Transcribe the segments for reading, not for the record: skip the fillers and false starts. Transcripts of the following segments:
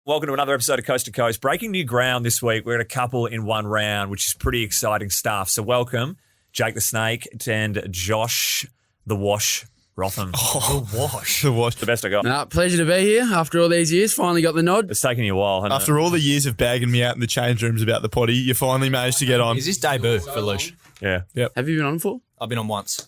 Welcome to another episode of Coast to Coast. Breaking new ground this week. We're at a couple in one round, which is pretty exciting stuff. So welcome, Jake the Snake and Josh the Wash Rotham. Oh, the Wash. The best I got. Pleasure to be here after all these years. Finally got the nod. It's taken you a while, hasn't After all the years of bagging me out in the change rooms about the potty, you finally managed to get on. Is this debut for Lush? it? Yeah. Have you been on before? I've been on once.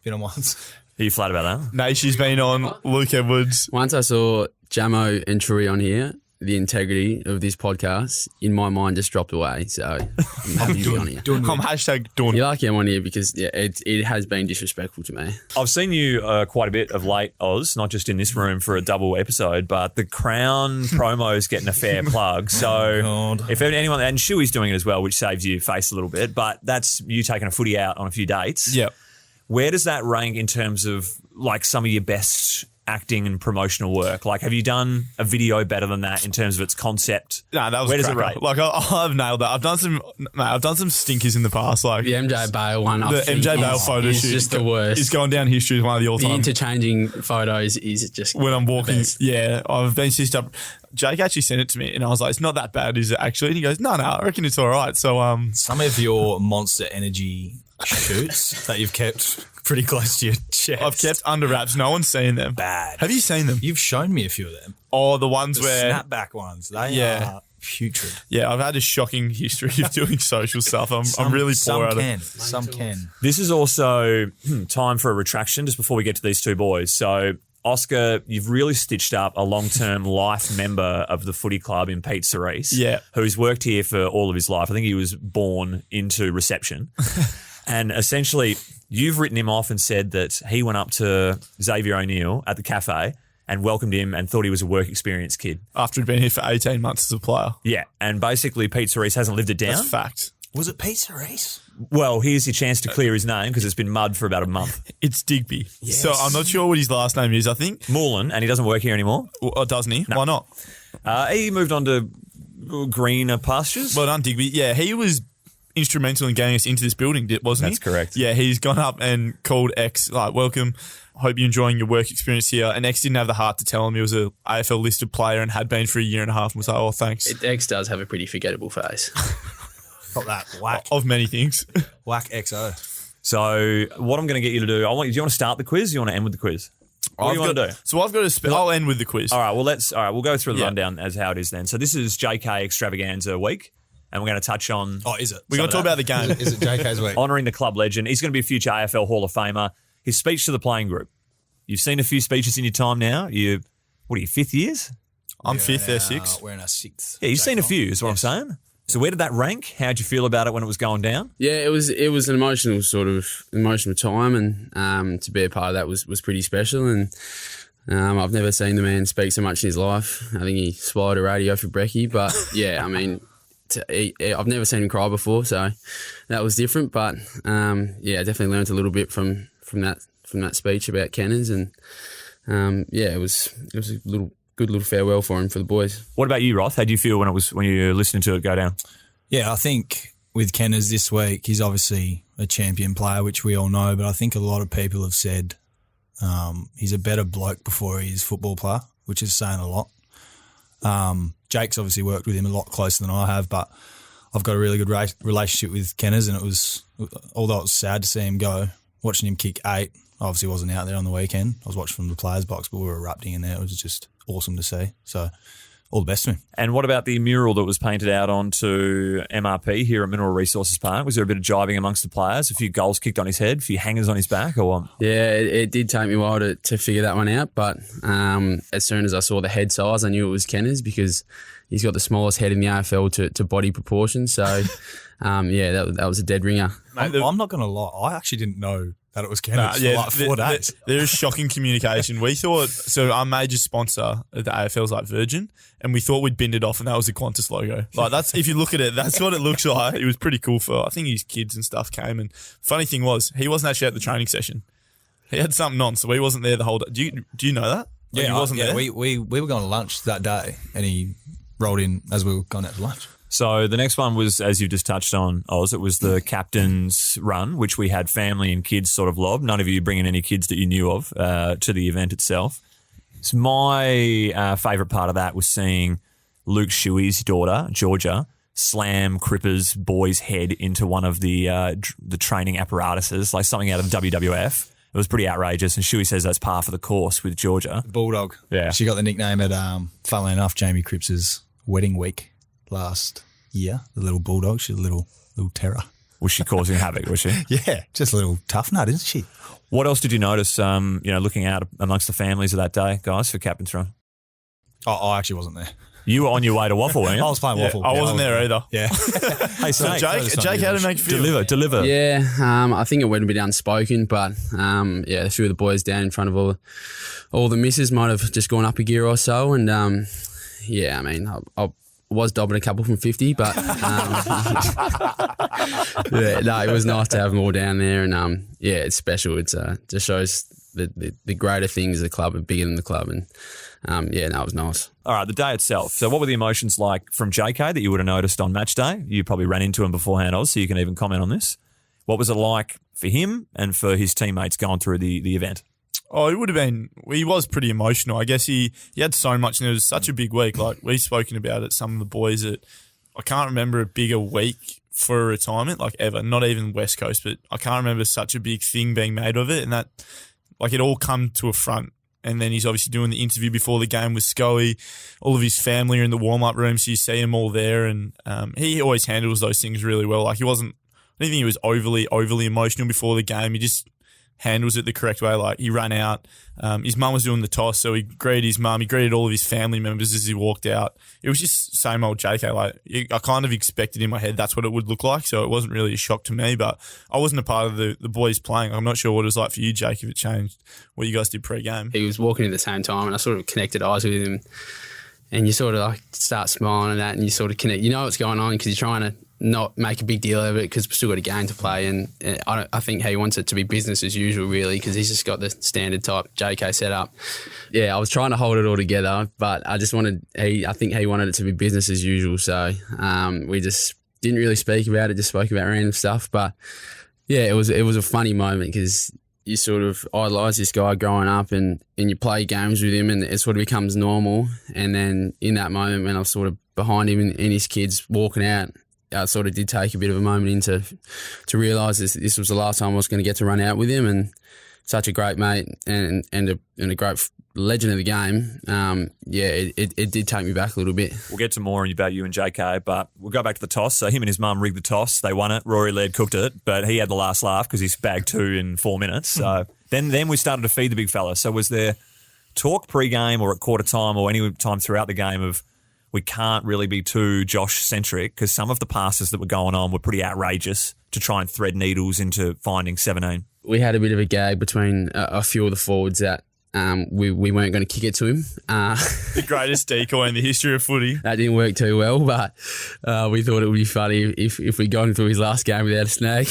Been on once. Are you flat about that? Naishi's been on, Luke Edwards. Once I saw Jamo and Trui on here, the integrity of this podcast in my mind just dropped away. So I'm happy to be on here. I'm hashtag done. You're lucky I'm on here because it has been disrespectful to me. I've seen you quite a bit of late, Oz, not just in this room for a double episode, but the Crown promo's getting a fair plug. So if anyone, and Shuey's doing it as well, which saves you face a little bit, but that's you taking a footy out on a few dates. Yep. Where does that rank in terms of like some of your best acting and promotional work? Like, have you done a video better than that in terms of its concept? No, that was Where does cracker. it rate? Like I've nailed that. I've done some stinkers in the past. Like The MJ Bale one, the MJ Bale photo is shoot just the worst. It's going down history as one of the The all-time. interchanging photos is just When I'm walking, best. yeah, I've been stitched up. Jake actually sent it to me, and I was like, "It's not that bad, is it?" Actually, and he goes, "No, I reckon it's all right." So, Some of your Monster Energy shoots that you've kept pretty close to your chest. I've kept under wraps. No one's seen them. bad. Have you seen them? You've shown me a few of them. Oh, the ones The where snapback ones. They Yeah. are putrid. Yeah, I've had a shocking history of doing social stuff. I'm really poor at it. Some can. This is also time for a retraction just before we get to these two boys. So, Oscar, you've really stitched up a long-term life member of the footy club in Pete Cerise, Yeah. who's worked here for all of his life. I think he was born into reception. And essentially, you've written him off and said that he went up to Xavier O'Neill at the cafe and welcomed him and thought he was a work experience kid. After he'd been here for 18 months as a player. Yeah, and basically Pete Cerise hasn't lived it down. That's fact. Was it Pete Cerise? Well, here's your chance to clear his name because it's been mud for about a month. It's Digby. So I'm not sure what his last name is. I think, Moreland, and he doesn't work here anymore. or doesn't he? Why not? He moved on to greener pastures. Well done, Digby. Yeah, he was instrumental in getting us into this building, wasn't he? That's correct. Yeah, he's gone up and called X, like, welcome. Hope you're enjoying your work experience here. And X didn't have the heart to tell him he was a AFL listed player and had been for a year and a half and was like, oh, thanks. X does have a pretty forgettable face. Got that whack. Of many things. Whack XO. So what I'm going to get you to do, do you want to start the quiz or do you want to end with the quiz? What do you want to do? So I've got to I'll end with the quiz. All right, we'll go through the rundown as how it is then. So this is JK Extravaganza week, and we're going to touch on Oh, is it? We're going to talk about the game. Is it JK's week? honouring the club legend. He's going to be a future AFL Hall of Famer. His speech to the playing group. You've seen a few speeches in your time now. What are you, 5th years? I'm 5th, they're 6th. We're in our 6th. Yeah, you've seen a few is what I'm saying. So where did that rank? How'd you feel about it when it was going down? Yeah, it was an emotional time, and to be a part of that was pretty special. And I've never seen the man speak so much in his life. I think he swallowed a radio for brekkie, but yeah, I mean, I've never seen him cry before, so that was different. But yeah, I definitely learned a little bit from that speech about Kenners, and yeah, it was a good little farewell for him, for the boys. What about you, Roth? How did you feel when you were listening to it go down? Yeah, I think with Kenners this week, he's obviously a champion player, which we all know, but I think a lot of people have said he's a better bloke before he is a football player, which is saying a lot. Jake's obviously worked with him a lot closer than I have, but I've got a really good relationship with Kenners, and it was, although it was sad to see him go, watching him kick 8, I obviously wasn't out there on the weekend. I was watching from the players' box, but we were erupting in there. It was just awesome to see. So all the best to him. And what about the mural that was painted out onto MRP here at Mineral Resources Park? Was there a bit of jiving amongst the players? A few goals kicked on his head? A few hangers on his back? Or what? Yeah, it did take me a while to figure that one out, but as soon as I saw the head size, I knew it was Kenners because he's got the smallest head in the AFL to body proportion. So, yeah, that was a dead ringer. I'm not going to lie. I actually didn't know that it was Kenners for like 4 days. There is shocking communication. We thought, so our major sponsor of the AFL is like Virgin, and we thought we'd binned it off, and that was the Qantas logo. Like, that's, if you look at it, that's what it looks like. It was pretty cool I think his kids and stuff came, and funny thing was, he wasn't actually at the training session. He had something on, so he wasn't there the whole day. Do you know that? Like, Yeah, he wasn't there? We were going to lunch that day, and he rolled in as we were going out to lunch. So the next one was, as you just touched on, Oz, it was the captain's run, which we had family and kids sort of lob. None of you bringing any kids that you knew of to the event itself. So my favourite part of that was seeing Luke Shuey's daughter, Georgia, slam Cripper's boy's head into one of the training apparatuses, like something out of WWF. It was pretty outrageous, and Shuey says that's par for the course with Georgia. Bulldog. Yeah. She got the nickname at, funnily enough, Jamie Cripps's wedding week last year. The little bulldog. She's a little terror. Was she causing havoc, was she? Yeah, just a little tough nut, isn't she? What else did you notice, looking out amongst the families of that day, guys, for Captain's Run? Oh, I actually wasn't there. You were on your way to Waffle, weren't you? I was playing Waffle. I wasn't there either. Yeah. Hey, So Snake, Jake, how did it make you feel? deliver. Yeah, I think it went a bit unspoken, but a few of the boys down in front of all the misses might have just gone up a gear or so, and I was dobbing a couple from 50, but it was nice to have them all down there, and it's special. It's just shows the greater things of the club are bigger than the club, and it was nice. All right, the day itself. So what were the emotions like from JK that you would have noticed on match day? You probably ran into him beforehand, Oz, so you can even comment on this. What was it like for him and for his teammates going through the event? Oh, it would have been. He was pretty emotional. I guess he had so much, and it was such a big week. Like we've spoken about it, some of the boys that I can't remember a bigger week for a retirement like ever. Not even West Coast, but I can't remember such a big thing being made of it, and that like it all come to a front. And then he's obviously doing the interview before the game with Scully. All of his family are in the warm-up room, so you see them all there. And he always handles those things really well. Like I don't think he was overly emotional before the game. He just handles it the correct way. Like he ran out. His mum was doing the toss, so he greeted his mum. He greeted all of his family members as he walked out. It was just same old JK. Like I kind of expected in my head that's what it would look like, so it wasn't really a shock to me. But I wasn't a part of the boys playing. I'm not sure what it was like for you, Jake, if it changed what you guys did pre-game. He was walking at the same time, and I sort of connected eyes with him, and you sort of like start smiling and that, and you sort of connect. You know what's going on because you're trying to not make a big deal of it because we've still got a game to play, and I think he wants it to be business as usual really because he's just got the standard type JK setup. Yeah, I was trying to hold it all together, but I think he wanted it to be business as usual, so we just didn't really speak about it, just spoke about random stuff. But yeah, it was a funny moment because you sort of idolise this guy growing up and you play games with him and it sort of becomes normal, and then in that moment when I was sort of behind him and his kids walking out, I sort of did take a bit of a moment to realise this was the last time I was going to get to run out with him, and such a great mate and a great legend of the game. It did take me back a little bit. We'll get to more about you and JK, but we'll go back to the toss. So him and his mum rigged the toss. They won it. Rory Laird cooked it, but he had the last laugh because he's bagged 2 in 4 minutes. So then we started to feed the big fella. So was there talk pre-game or at quarter time or any time throughout the game of we can't really be too Josh-centric because some of the passes that were going on were pretty outrageous to try and thread needles into finding 17? We had a bit of a gag between a few of the forwards that we weren't going to kick it to him. The greatest decoy in the history of footy. That didn't work too well, but we thought it would be funny if we got into his last game without a snag.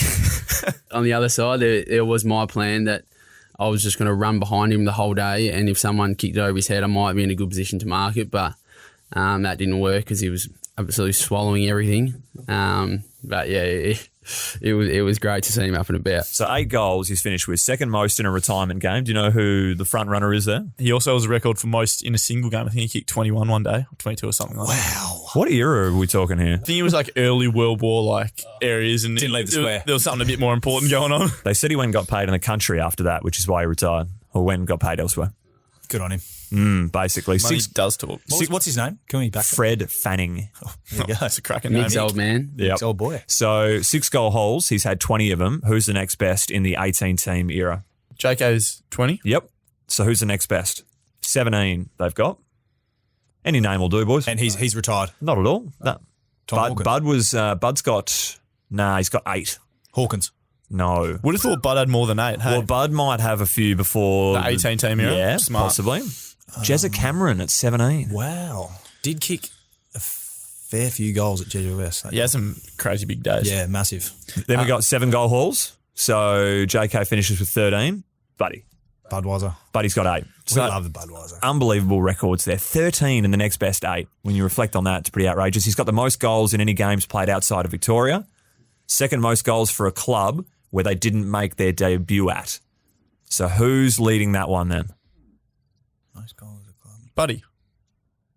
On the other side, there was my plan that I was just going to run behind him the whole day, and if someone kicked it over his head, I might be in a good position to mark it, but that didn't work because he was absolutely swallowing everything. But yeah, it was great to see him up and about. So 8 goals he's finished with, second most in a retirement game. Do you know who the front runner is there? He also has a record for most in a single game. I think he kicked 21 one day, or 22 or something like that. Wow. What era are we talking here? I think it was like early World War like areas, and Didn't leave the square. There was something a bit more important going on. They said he went and got paid in the country after that, which is why he retired, or went and got paid elsewhere. Good on him. Basically. Money does talk. What's his name? Can we back Fred Fanning. There you go. That's a cracking name. Nick's old man. Yep. Old boy. So 6 goal holes. He's had 20 of them. Who's the next best in the 18-team era? JK's 20. Yep. So who's the next best? 17 they've got. Any name will do, boys. And he's retired. Not at all. No. Tom Hawkins. Bud's got, he's got 8. Hawkins. No. Would have thought Bud had more than 8. Hey? Well, Bud might have a few before. The 18-team era? Yeah, Smart. possibly. Jezza Cameron at 17. Wow. Did kick a fair few goals at GWS. He had some crazy big days. Yeah, massive. Then we got 7 goal hauls. So JK finishes with 13. Budweiser. Buddy's got 8. We So love the Budweiser. unbelievable records there. 13 in the next best 8. When you reflect on that, it's pretty outrageous. He's got the most goals in any games played outside of Victoria. Second most goals for a club where they didn't make their debut at. So who's leading that one then? Most goals. Buddy.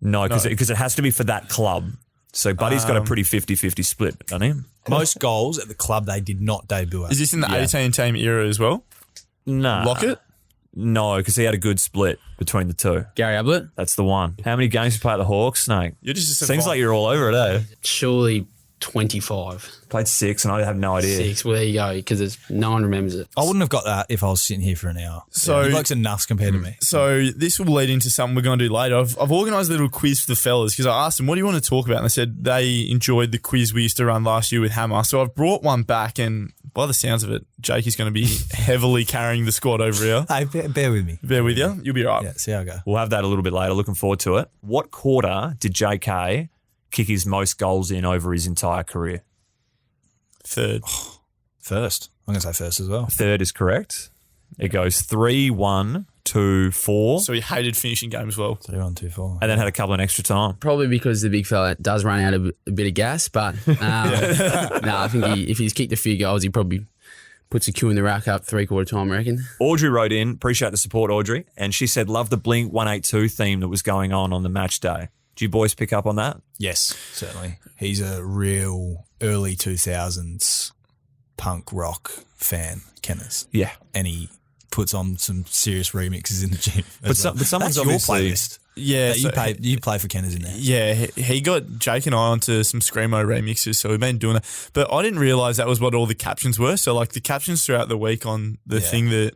No, because it has to be for that club. So Buddy's got a pretty 50-50 split, doesn't he? Most goals at the club they did not debut at. Is this in the 18-team era as well? Nah. Lockett? No, because he had a good split between the two. Gary Ablett? That's the one. How many games you play at the Hawks, Snake? You're just Seems like you're all over it, eh? Surely 25. Played 6 and I have no idea. 6. Well, there you go, because no one remembers it. I wouldn't have got that if I was sitting here for an hour. So- he looks enough compared to me. So this will lead into something we're going to do later. I've organised a little quiz for the fellas because I asked them, what do you want to talk about? And they said they enjoyed the quiz we used to run last year with Hammer. So I've brought one back, and by the sounds of it, Jake is going to be heavily carrying the squad over here. Hey, bear with me. Bear with you. You'll be right. Yeah, see how I go. We'll have that a little bit later. Looking forward to it. What quarter did JK kick his most goals in over his entire career? Third. First. I'm going to say first as well. Third is correct. It goes 3, 1, 2, 4, So he hated finishing games well. 3-1, 2-4. and then had a couple in extra time. Probably because the big fella does run out of a bit of gas, but no, I think if he's kicked a few goals, he probably puts a Q in the rack up 3/4 time, I reckon. Audrey wrote in, appreciate the support, Audrey, and she said, love the Blink 182 theme that was going on the match day. Do you boys pick up on that? Yes, certainly. He's a real early 2000s punk rock fan, Kenners. Yeah. And he puts on some serious remixes in the gym. But someone's That's obviously- your playlist. Yeah. That you play for Kenners in there. Yeah, he got Jake and I onto some Screamo remixes, so we've been doing that. But I didn't realise that was what all the captions were. So, like, the captions throughout the week on the thing that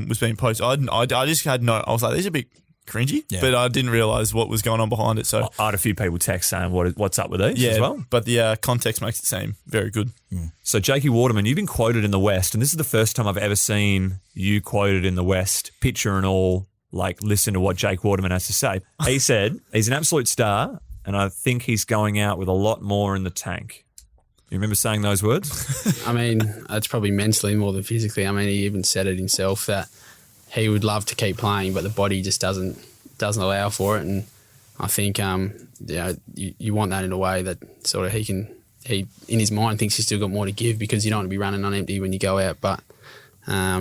was being posted, I just had no... I was like, these are a bit cringy, but I didn't realise what was going on behind it. So I had a few people text saying, what's up with these as well? but the context makes it seem very good. So, Jakey Waterman, you've been quoted in the West, and this is the first time I've ever seen you quoted in the West, picture and all, like, listen to what Jake Waterman has to say. He said, he's an absolute star, and I think he's going out with a lot more in the tank. You remember saying those words? I mean, it's probably mentally more than physically. I mean, he even said it himself that he would love to keep playing, but the body just doesn't allow for it. And I think, you want that in a way that sort of he in his mind thinks he's still got more to give because you don't want to be running on empty when you go out. But I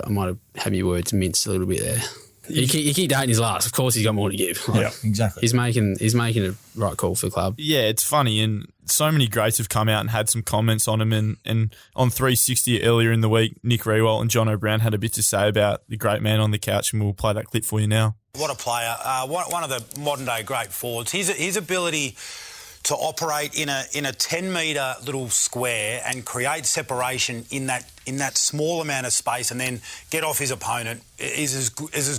might have had your words minced a little bit there. You keep dating his last. Of course, he's got more to give. Like, Yeah, exactly. He's making a right call for the club. Yeah, it's funny, and so many greats have come out and had some comments on him. And on 360 earlier in the week, Nick Rewalt and John O'Brien had a bit to say about the great man on the couch, and we'll play that clip for you now. What a player. One of the modern-day great forwards. His ability to operate in a 10-metre little square and create separation in that small amount of space and then get off his opponent is as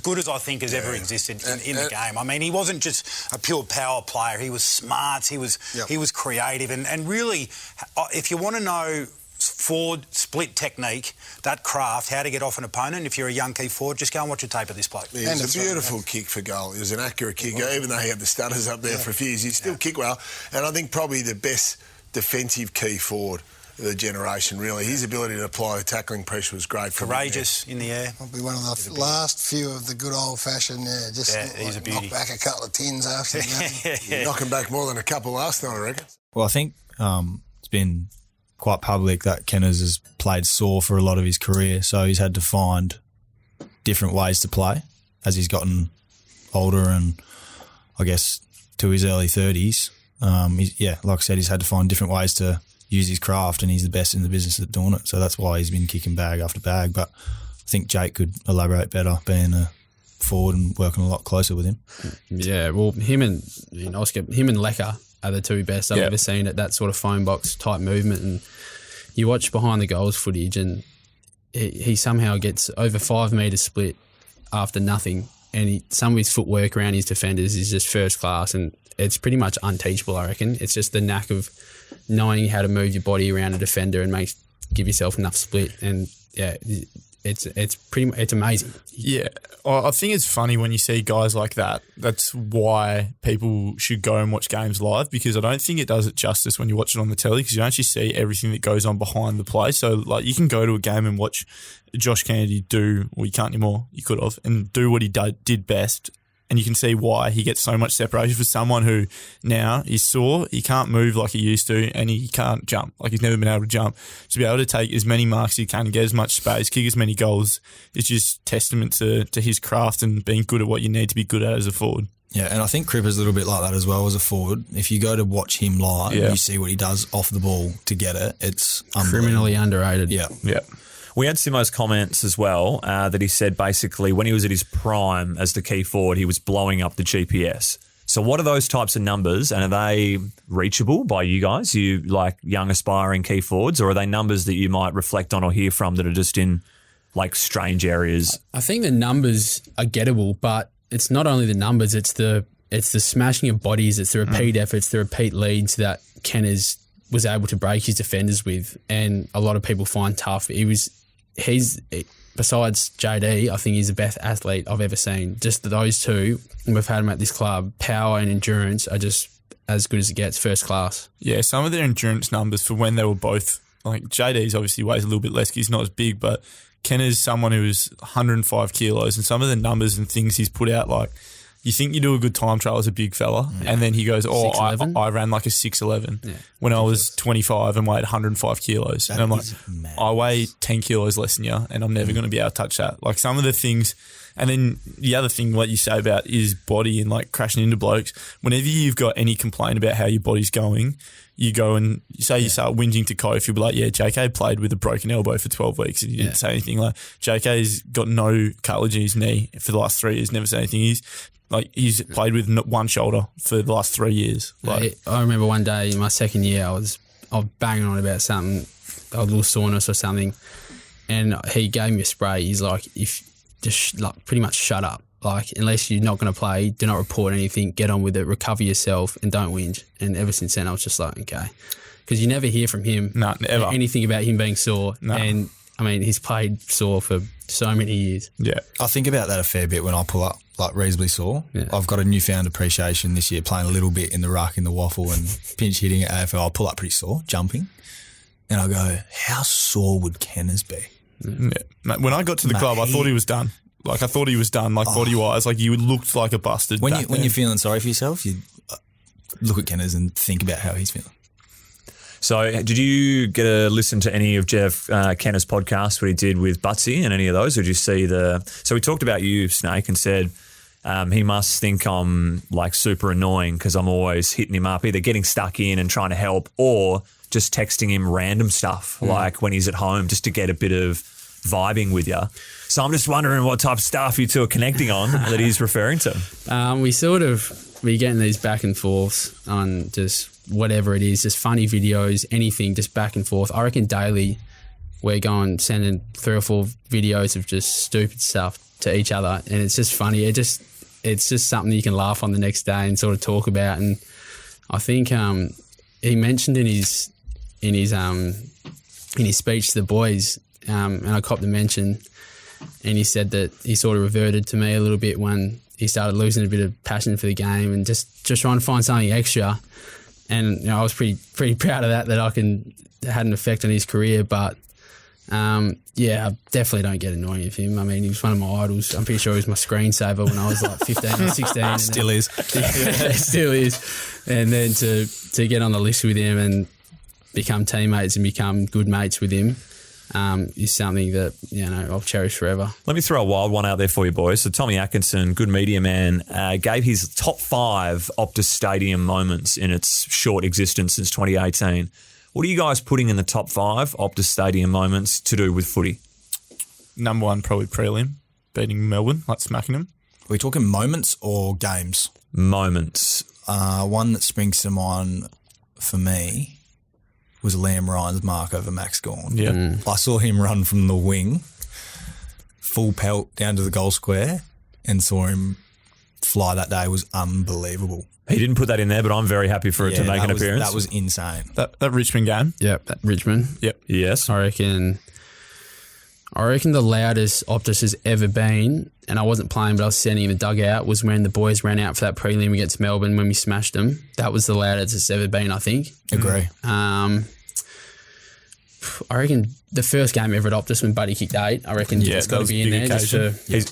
good as I think has ever existed in the game. I mean, he wasn't just a pure power player. He was smart. He was creative. And really, if you want to know forward split technique, that craft, how to get off an opponent, if you're a young key forward, just go and watch a tape of this bloke. It was a beautiful kick for goal. It was an accurate kick. Even though he had the stutters up there for a few years, he still kicked well. And I think probably the best defensive key forward of the generation, really. His ability to apply the tackling pressure was great. Courageous in the air. Probably one of the last few of the good old-fashioned, he's a beauty. knock back a couple of tins after the game. Knocking back more than a couple last night, I reckon. Well, I think it's been quite public that Kenners has played sore for a lot of his career, so he's had to find different ways to play as he's gotten older and I guess to his early 30s. Like I said, he's had to find different ways to use his craft, and he's the best in the business at doing it. So that's why he's been kicking bag after bag. But I think Jake could elaborate better being a forward and working a lot closer with him. Yeah, well, him and Lecker are the two best I've ever seen at that sort of phone box type movement. And you watch behind the goals footage and he somehow gets over 5 metres split after nothing. And some of his footwork around his defenders is just first class, and it's pretty much unteachable, I reckon. It's just the knack of knowing how to move your body around a defender and give yourself enough split. And it's amazing. Yeah, I think it's funny when you see guys like that. That's why people should go and watch games live, because I don't think it does it justice when you watch it on the telly, because you actually see everything that goes on behind the play. So, like, you can go to a game and watch Josh Kennedy you can't anymore, you could have, and do what he did best. And you can see why he gets so much separation for someone who now is sore, he can't move like he used to, and he can't jump. Like, he's never been able to jump. To be able to take as many marks as he can, get as much space, kick as many goals, it's just testament to his craft and being good at what you need to be good at as a forward. Yeah, and I think Cripper's a little bit like that as well as a forward. If you go to watch him live, you see what he does off the ball to get it. It's criminally underrated. Yeah. Yeah. We had Simo's comments as well that he said basically when he was at his prime as the key forward, he was blowing up the GPS. So what are those types of numbers, and are they reachable by you guys, you like young aspiring key forwards, or are they numbers that you might reflect on or hear from that are just in like strange areas? I think the numbers are gettable, but it's not only the numbers, it's the smashing of bodies, it's the repeat efforts, the repeat leads that Ken was able to break his defenders with, and a lot of people find tough. He's besides JD, I think he's the best athlete I've ever seen. Just those two, and we've had them at this club, power and endurance are just as good as it gets, first class. Yeah, some of their endurance numbers for when they were both, like JD's obviously weighs a little bit less because he's not as big, but Ken is someone who is 105 kilos, and some of the numbers and things he's put out, like you think you do a good time trial as a big fella, and then he goes, I ran like a 6'11" when I was 25 and weighed 105 kilos. And I'm like, I weigh 10 kilos less than you, and I'm never going to be able to touch that. Like some of the things, and then the other thing, what you say about his body and like crashing into blokes, whenever you've got any complaint about how your body's going, you go and you start whinging to Kof, you'll be like, yeah, JK played with a broken elbow for 12 weeks and he didn't say anything. Like JK's got no cartilage in his knee for the last 3 years, never said anything. He's played with one shoulder for the last 3 years. Like, I remember one day in my second year, I was banging on about something, a little soreness or something, and he gave me a spray. He's like, pretty much shut up. Like, unless you're not going to play, do not report anything, get on with it, recover yourself, and don't whinge. And ever since then, I was just like, okay. Because you never hear from him anything about him being sore. No. And, I mean, he's played sore for so many years. Yeah. I think about that a fair bit when I pull up, like reasonably sore. Yeah. I've got a newfound appreciation this year playing a little bit in the ruck, in the waffle and pinch hitting at AFL. I'll pull up pretty sore, jumping. And I go, how sore would Kenners be? Yeah. When I got to the club, I thought he was done. Like, I thought he was done, like, body-wise. Like, you looked like a busted. When you're feeling sorry for yourself, you look at Kenners and think about how he's feeling. So did you get to listen to any of Jeff Kenner's podcast, what he did with Butsy and any of those? Or did you see So he talked about you, Snake, and said he must think I'm, like, super annoying because I'm always hitting him up, either getting stuck in and trying to help or just texting him random stuff, like when he's at home, just to get a bit of vibing with you. So I'm just wondering what type of stuff you two are connecting on that he's referring to. We're getting these back and forths on just whatever it is, just funny videos, anything, just back and forth. I reckon daily we're sending 3 or 4 videos of just stupid stuff to each other, and it's just funny. It's just something you can laugh on the next day and sort of talk about. And I think he mentioned in his speech to the boys, and I copped the mention, and he said that he sort of reverted to me a little bit when he started losing a bit of passion for the game and just trying to find something extra. And I was pretty proud of that I had an effect on his career. But I definitely don't get annoying with him. I mean, he was one of my idols. I'm pretty sure he was my screensaver when I was like 15 or 16. Still is. Still is. And then to get on the list with him and become teammates and become good mates with him is something that, I'll cherish forever. Let me throw a wild one out there for you, boys. So Tommy Atkinson, good media man, gave his top 5 Optus Stadium moments in its short existence since 2018. What are you guys putting in the top 5 Optus Stadium moments to do with footy? Number 1, probably prelim, beating Melbourne, like smacking them. Are we talking moments or games? Moments. One that springs to mind for me was Liam Ryan's mark over Max Gawn. Yeah. I saw him run from the wing, full pelt down to the goal square, and saw him fly that day. It was unbelievable. He didn't put that in there, but I'm very happy for it to make an appearance. That was insane. That Richmond game? Yep, that Richmond. Yep. Yes. I reckon the loudest Optus has ever been, and I wasn't playing, but I was standing in the dugout, was when the boys ran out for that prelim against Melbourne when we smashed them. That was the loudest it's ever been, I think. Agree. I reckon the first game ever at Optus when Buddy kicked 8, I reckon it's got to be in there.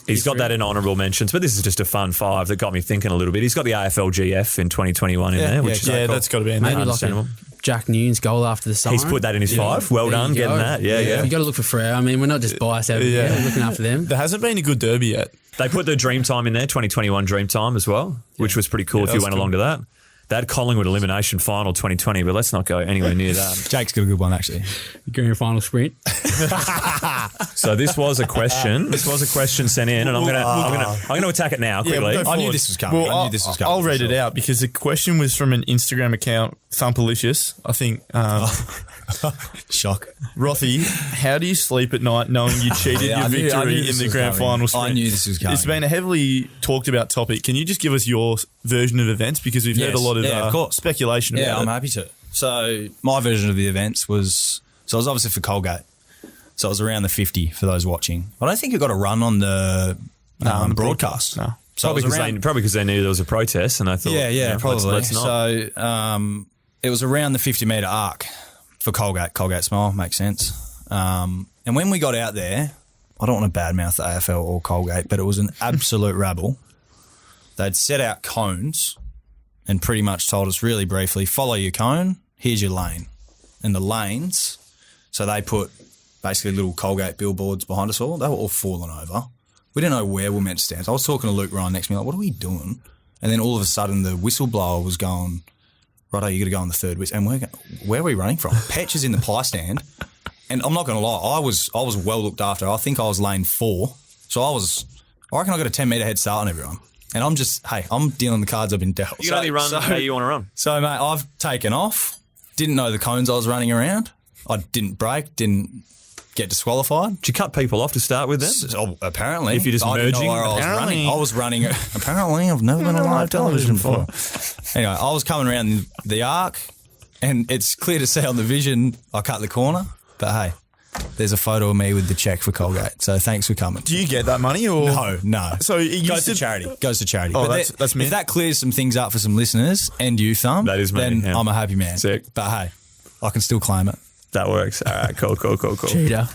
He's got that in honourable mentions, but this is just a fun 5 that got me thinking a little bit. He's got the AFL GF in 2021 in there, which is that's got to be in there. Maybe like Jack Noon's goal after the siren. He's put that in his 5. Well There done, you getting go. that. Yeah. You got to look for Freo. I mean, we're not just biased over here. We're looking after them. There hasn't been a good derby yet. They put the Dreamtime in there, 2021 Dreamtime as well, which was pretty cool if you went along to that. They had Collingwood Elimination Final 2020, but let's not go anywhere near that. Jake's got a good one, actually. Grand final sprint. So this was a question. This was a question sent in, and I'm gonna attack it now quickly. we'll go I knew forward. this was coming. Well, I knew this was coming. I'll read it out because the question was from an Instagram account, Thumpalicious. I think, Shock. Rothy, how do you sleep at night knowing you cheated Yeah, your I knew victory this in the was grand coming. final sprint? I knew this was coming. It's been a heavily talked about topic. Can you just give us your version of events? Because we've heard a lot of, of course. speculation Yeah, about I'm it. happy to. So my version of the events was, so it was obviously for Colgate. So it was around the 50 for those watching. I don't think it got a run on the broadcast. No. So Probably it was around, because they knew there was a protest, and they thought, probably. Let's not. So it was around the 50-metre arc for Colgate. Colgate Smile, makes sense. And when we got out there, I don't want to badmouth the AFL or Colgate, but it was an absolute rabble. They'd set out cones and pretty much told us really briefly, follow your cone, here's your lane. And the lanes, so they put basically little Colgate billboards behind us all. They were all falling over. We didn't know where we were meant to stand. So I was talking to Luke Ryan next to me, like, what are we doing? And then all of a sudden the whistleblower was going, righto, you got to go on the third whistle. And where are we running from? Petch is in the ply stand. And I'm not going to lie, I was well looked after. I think I was lane 4. So I reckon I got a 10-metre head start on everyone. And I'm dealing the cards I've been dealt. You can only run how you want to run. So, mate, I've taken off. Didn't know the cones I was running around. I didn't brake, didn't get disqualified. Did you cut people off to start with then? So, apparently. If you're just I didn't know merging, where I was apparently. running. I was running. Apparently, I've never been on live television before. Anyway, I was coming around the arc, and it's clear to see on the vision I cut the corner. But hey, there's a photo of me with the check for Colgate. So thanks for coming. Do you get that money or No. So it Goes to charity. Goes to charity. Oh, But that's me. If that clears some things up for some listeners and you, Thumb, That is me, then yeah. I'm a happy man. Sick. But hey, I can still claim it. That works. All right, cool. Cheater.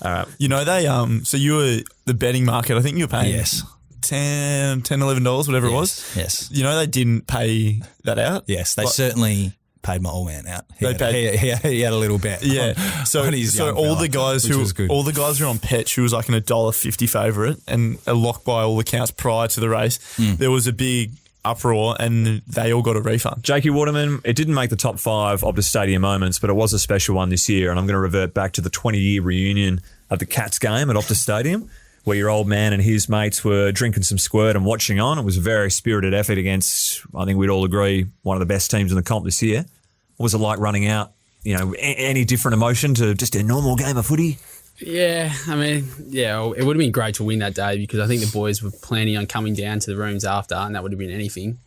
All right. You know they so you were the betting market. I think you were paying Yes. $10, $11, whatever it was. Yes. You know they didn't pay that out. Yes. They Like- certainly paid my old man out. He They had a little bet. Yeah. on his young all fella, the guys which was good. all the guys who were on Petch, who was like an $1.50 favourite and a lock by all accounts prior to the race. There was a big uproar and they all got a refund. Jakey Waterman, it didn't make the top 5 Optus Stadium moments, but it was a special one this year, and I'm going to revert back to the 20-year reunion of the Cats game at Optus Stadium, where your old man and his mates were drinking some squirt and watching on. It was a very spirited effort against, I think we'd all agree, one of the best teams in the comp this year. What was it like running out? You know, any different emotion to just a normal game of footy? Yeah, I mean, yeah, it would have been great to win that day because I think the boys were planning on coming down to the rooms after, and that would have been anything.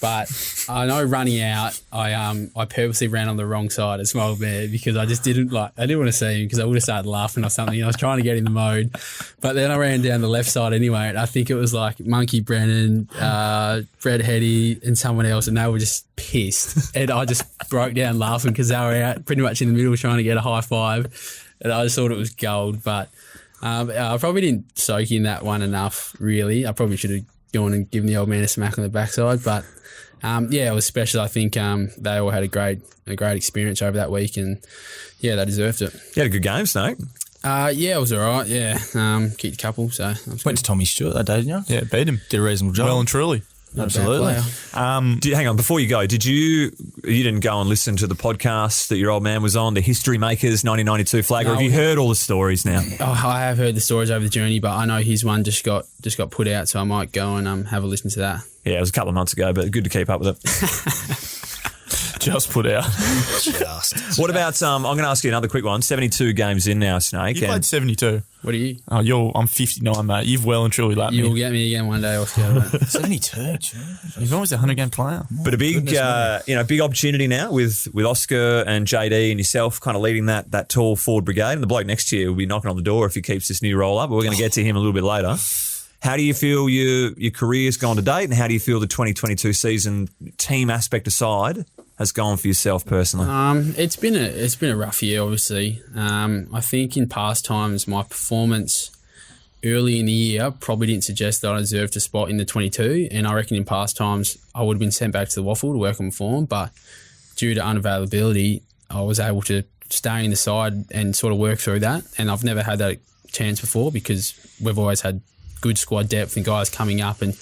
But I know running out, I purposely ran on the wrong side of Small Bear because I just didn't want to see him because I would have started laughing or something. I was trying to get in the mode, but then I ran down the left side anyway. And I think it was like Monkey Brennan, Fred Hetty, and someone else, and they were just pissed. And I just broke down laughing because they were out pretty much in the middle trying to get a high five, and I just thought it was gold. But I probably didn't soak in that one enough. Really, I probably should have gone and given the old man a smack on the backside, but. Yeah, it was special. I think they all had a great experience over that week, and yeah, they deserved it. You had a good game, Snake. Yeah, it was all right. Yeah, kicked a couple. So Went to Tommy Stewart that day, didn't you? Yeah, beat him. Did a reasonable job. Well and truly. Absolutely. Hang on, before you go, you didn't go and listen to the podcast that your old man was on, the History Makers 1992 flag, or have you heard all the stories now? Oh, I have heard the stories over the journey, but I know his one just got put out, so I might go and have a listen to that. Yeah, it was a couple of months ago, but good to keep up with it. Just put out. What about, I'm going to ask you another quick one. 72 games in now, Snake. You played 72. What are you? Oh, I'm 59, mate. You've well and truly lapped You'll me. get me again one day, Oscar. 72. You've always a 100-game player. But a big, big opportunity now with Oscar and JD and yourself kind of leading that tall forward brigade. And the bloke next year will be knocking on the door if he keeps this new role up. But we're going to get to him a little bit later. How do you feel your career's gone to date, and how do you feel the 2022 season, team aspect aside, has gone for yourself personally? It's been a rough year, obviously. I think in past times my performance early in the year probably didn't suggest that I deserved a spot in the 22, and I reckon in past times I would have been sent back to the Waffle to work on form. But due to unavailability, I was able to stay in the side and sort of work through that. And I've never had that chance before because we've always had good squad depth and guys coming up, and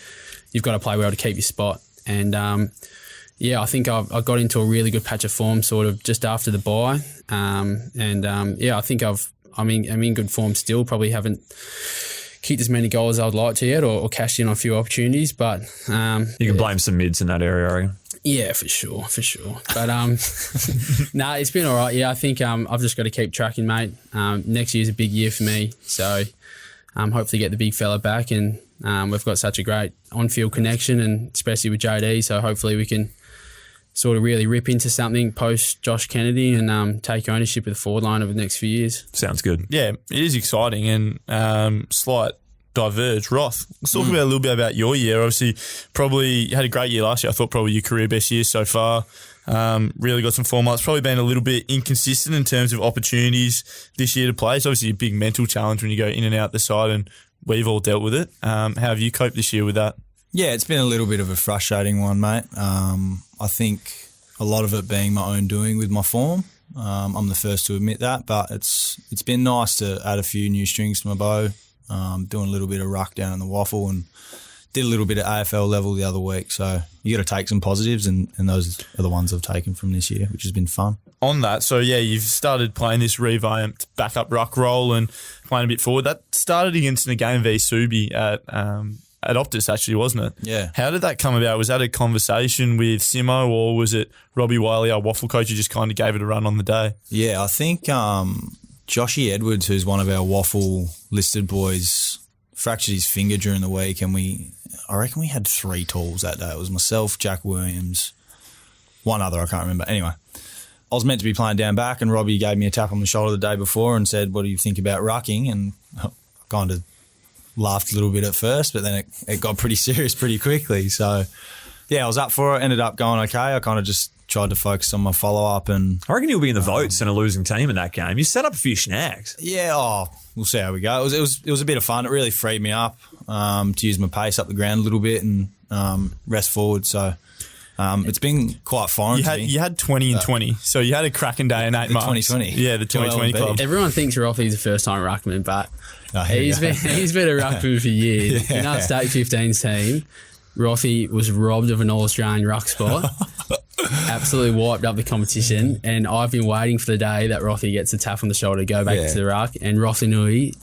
you've got to play well to keep your spot. And I think I got into a really good patch of form sort of just after the bye. I think I'm in good form still. Probably haven't kicked as many goals as I would like to yet, or cashed in on a few opportunities. But you can blame some mids in that area, I reckon. Yeah, for sure. But it's been all right. Yeah, I think I've just got to keep tracking, mate. Next year's a big year for me, so hopefully get the big fella back, and we've got such a great on-field connection, and especially with JD. So hopefully we can sort of really rip into something post Josh Kennedy and take ownership of the forward line over the next few years. Sounds good. Yeah, it is exciting, and slight diverge. Roth, let's talk about a little bit about your year. Obviously, probably had a great year last year. I thought probably your career best year so far. Really got some form. It's probably been a little bit inconsistent in terms of opportunities this year to play. It's obviously a big mental challenge when you go in and out the side, and we've all dealt with it. How have you coped this year with that? Yeah, it's been a little bit of a frustrating one, mate. I think a lot of it being my own doing with my form. I'm the first to admit that, but it's been nice to add a few new strings to my bow. Doing a little bit of ruck down in the waffle, and did a little bit at AFL level the other week. So you got to take some positives, and those are the ones I've taken from this year, which has been fun. On that, so yeah, you've started playing this revamped backup ruck role and playing a bit forward. That started against a game v Subi at Optus, actually, wasn't it? Yeah. How did that come about? Was that a conversation with Simo, or was it Robbie Wiley, our waffle coach, who just kind of gave it a run on the day? Yeah, I think Joshy Edwards, who's one of our waffle listed boys, fractured his finger during the week, and I reckon we had 3 tools that day. It was myself, Jack Williams, one other, I can't remember. Anyway, I was meant to be playing down back, and Robbie gave me a tap on the shoulder the day before and said, "What do you think about rucking?" And I kind of laughed a little bit at first, but then it got pretty serious pretty quickly. So, yeah, I was up for it, ended up going okay. I kind of just tried to focus on my follow-up. And I reckon you'll be in the votes in a losing team in that game. You set up a few snags. Yeah, we'll see how we go. It was a bit of fun. It really freed me up to use my pace up the ground a little bit and rest forward. So it's been quite foreign to me. You had 20 and 20, so you had a cracking day in 8 months. 2020. Yeah, the 2020 club. Everyone thinks Rothy's a first-time ruckman, but he's been a ruckman for years. Yeah. In our State 15s team, Rothy was robbed of an All-Australian ruck spot. Absolutely wiped up the competition, and I've been waiting for the day that Rothy gets a tap on the shoulder to go back to the ruck, and Rothy Nui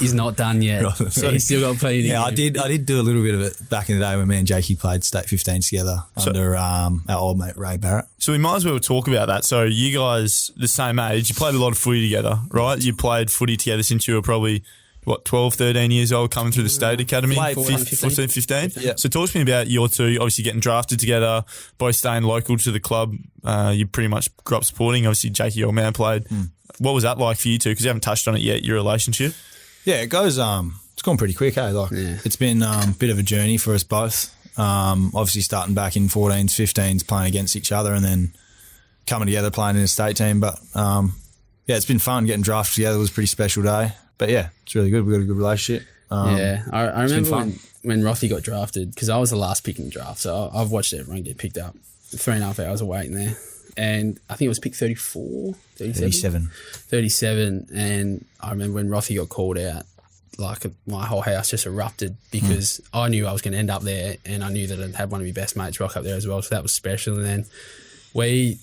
is not done yet. So he's still got plenty to Yeah, I give. did do a little bit of it back in the day when me and Jakey played State 15 together under our old mate Ray Barrett. So we might as well talk about that. So you guys, the same age, you played a lot of footy together, right? You played footy together since you were probably 12, 13 years old, coming through the State Academy, 14, 15. Yeah. So talk to me about your two, obviously getting drafted together, both staying local to the club. You pretty much grew up supporting. Obviously, Jakey, your man, played. What was that like for you two? Because you haven't touched on it yet, your relationship. Yeah, it goes. It's gone pretty quick, eh? It's been a bit of a journey for us both. Obviously, starting back in 14s, 15s, playing against each other, and then coming together playing in a state team. But it's been fun. Getting drafted together was a pretty special day. But yeah, it's really good. We've got a good relationship. I remember when Rothy got drafted, because I was the last pick in the draft, so I've watched everyone get picked up. 3.5 hours of waiting there. And I think it was pick 34, 37. And I remember when Rothy got called out, my whole house just erupted because I knew I was going to end up there, and I knew that I'd had one of my best mates rock up there as well, so that was special. And then we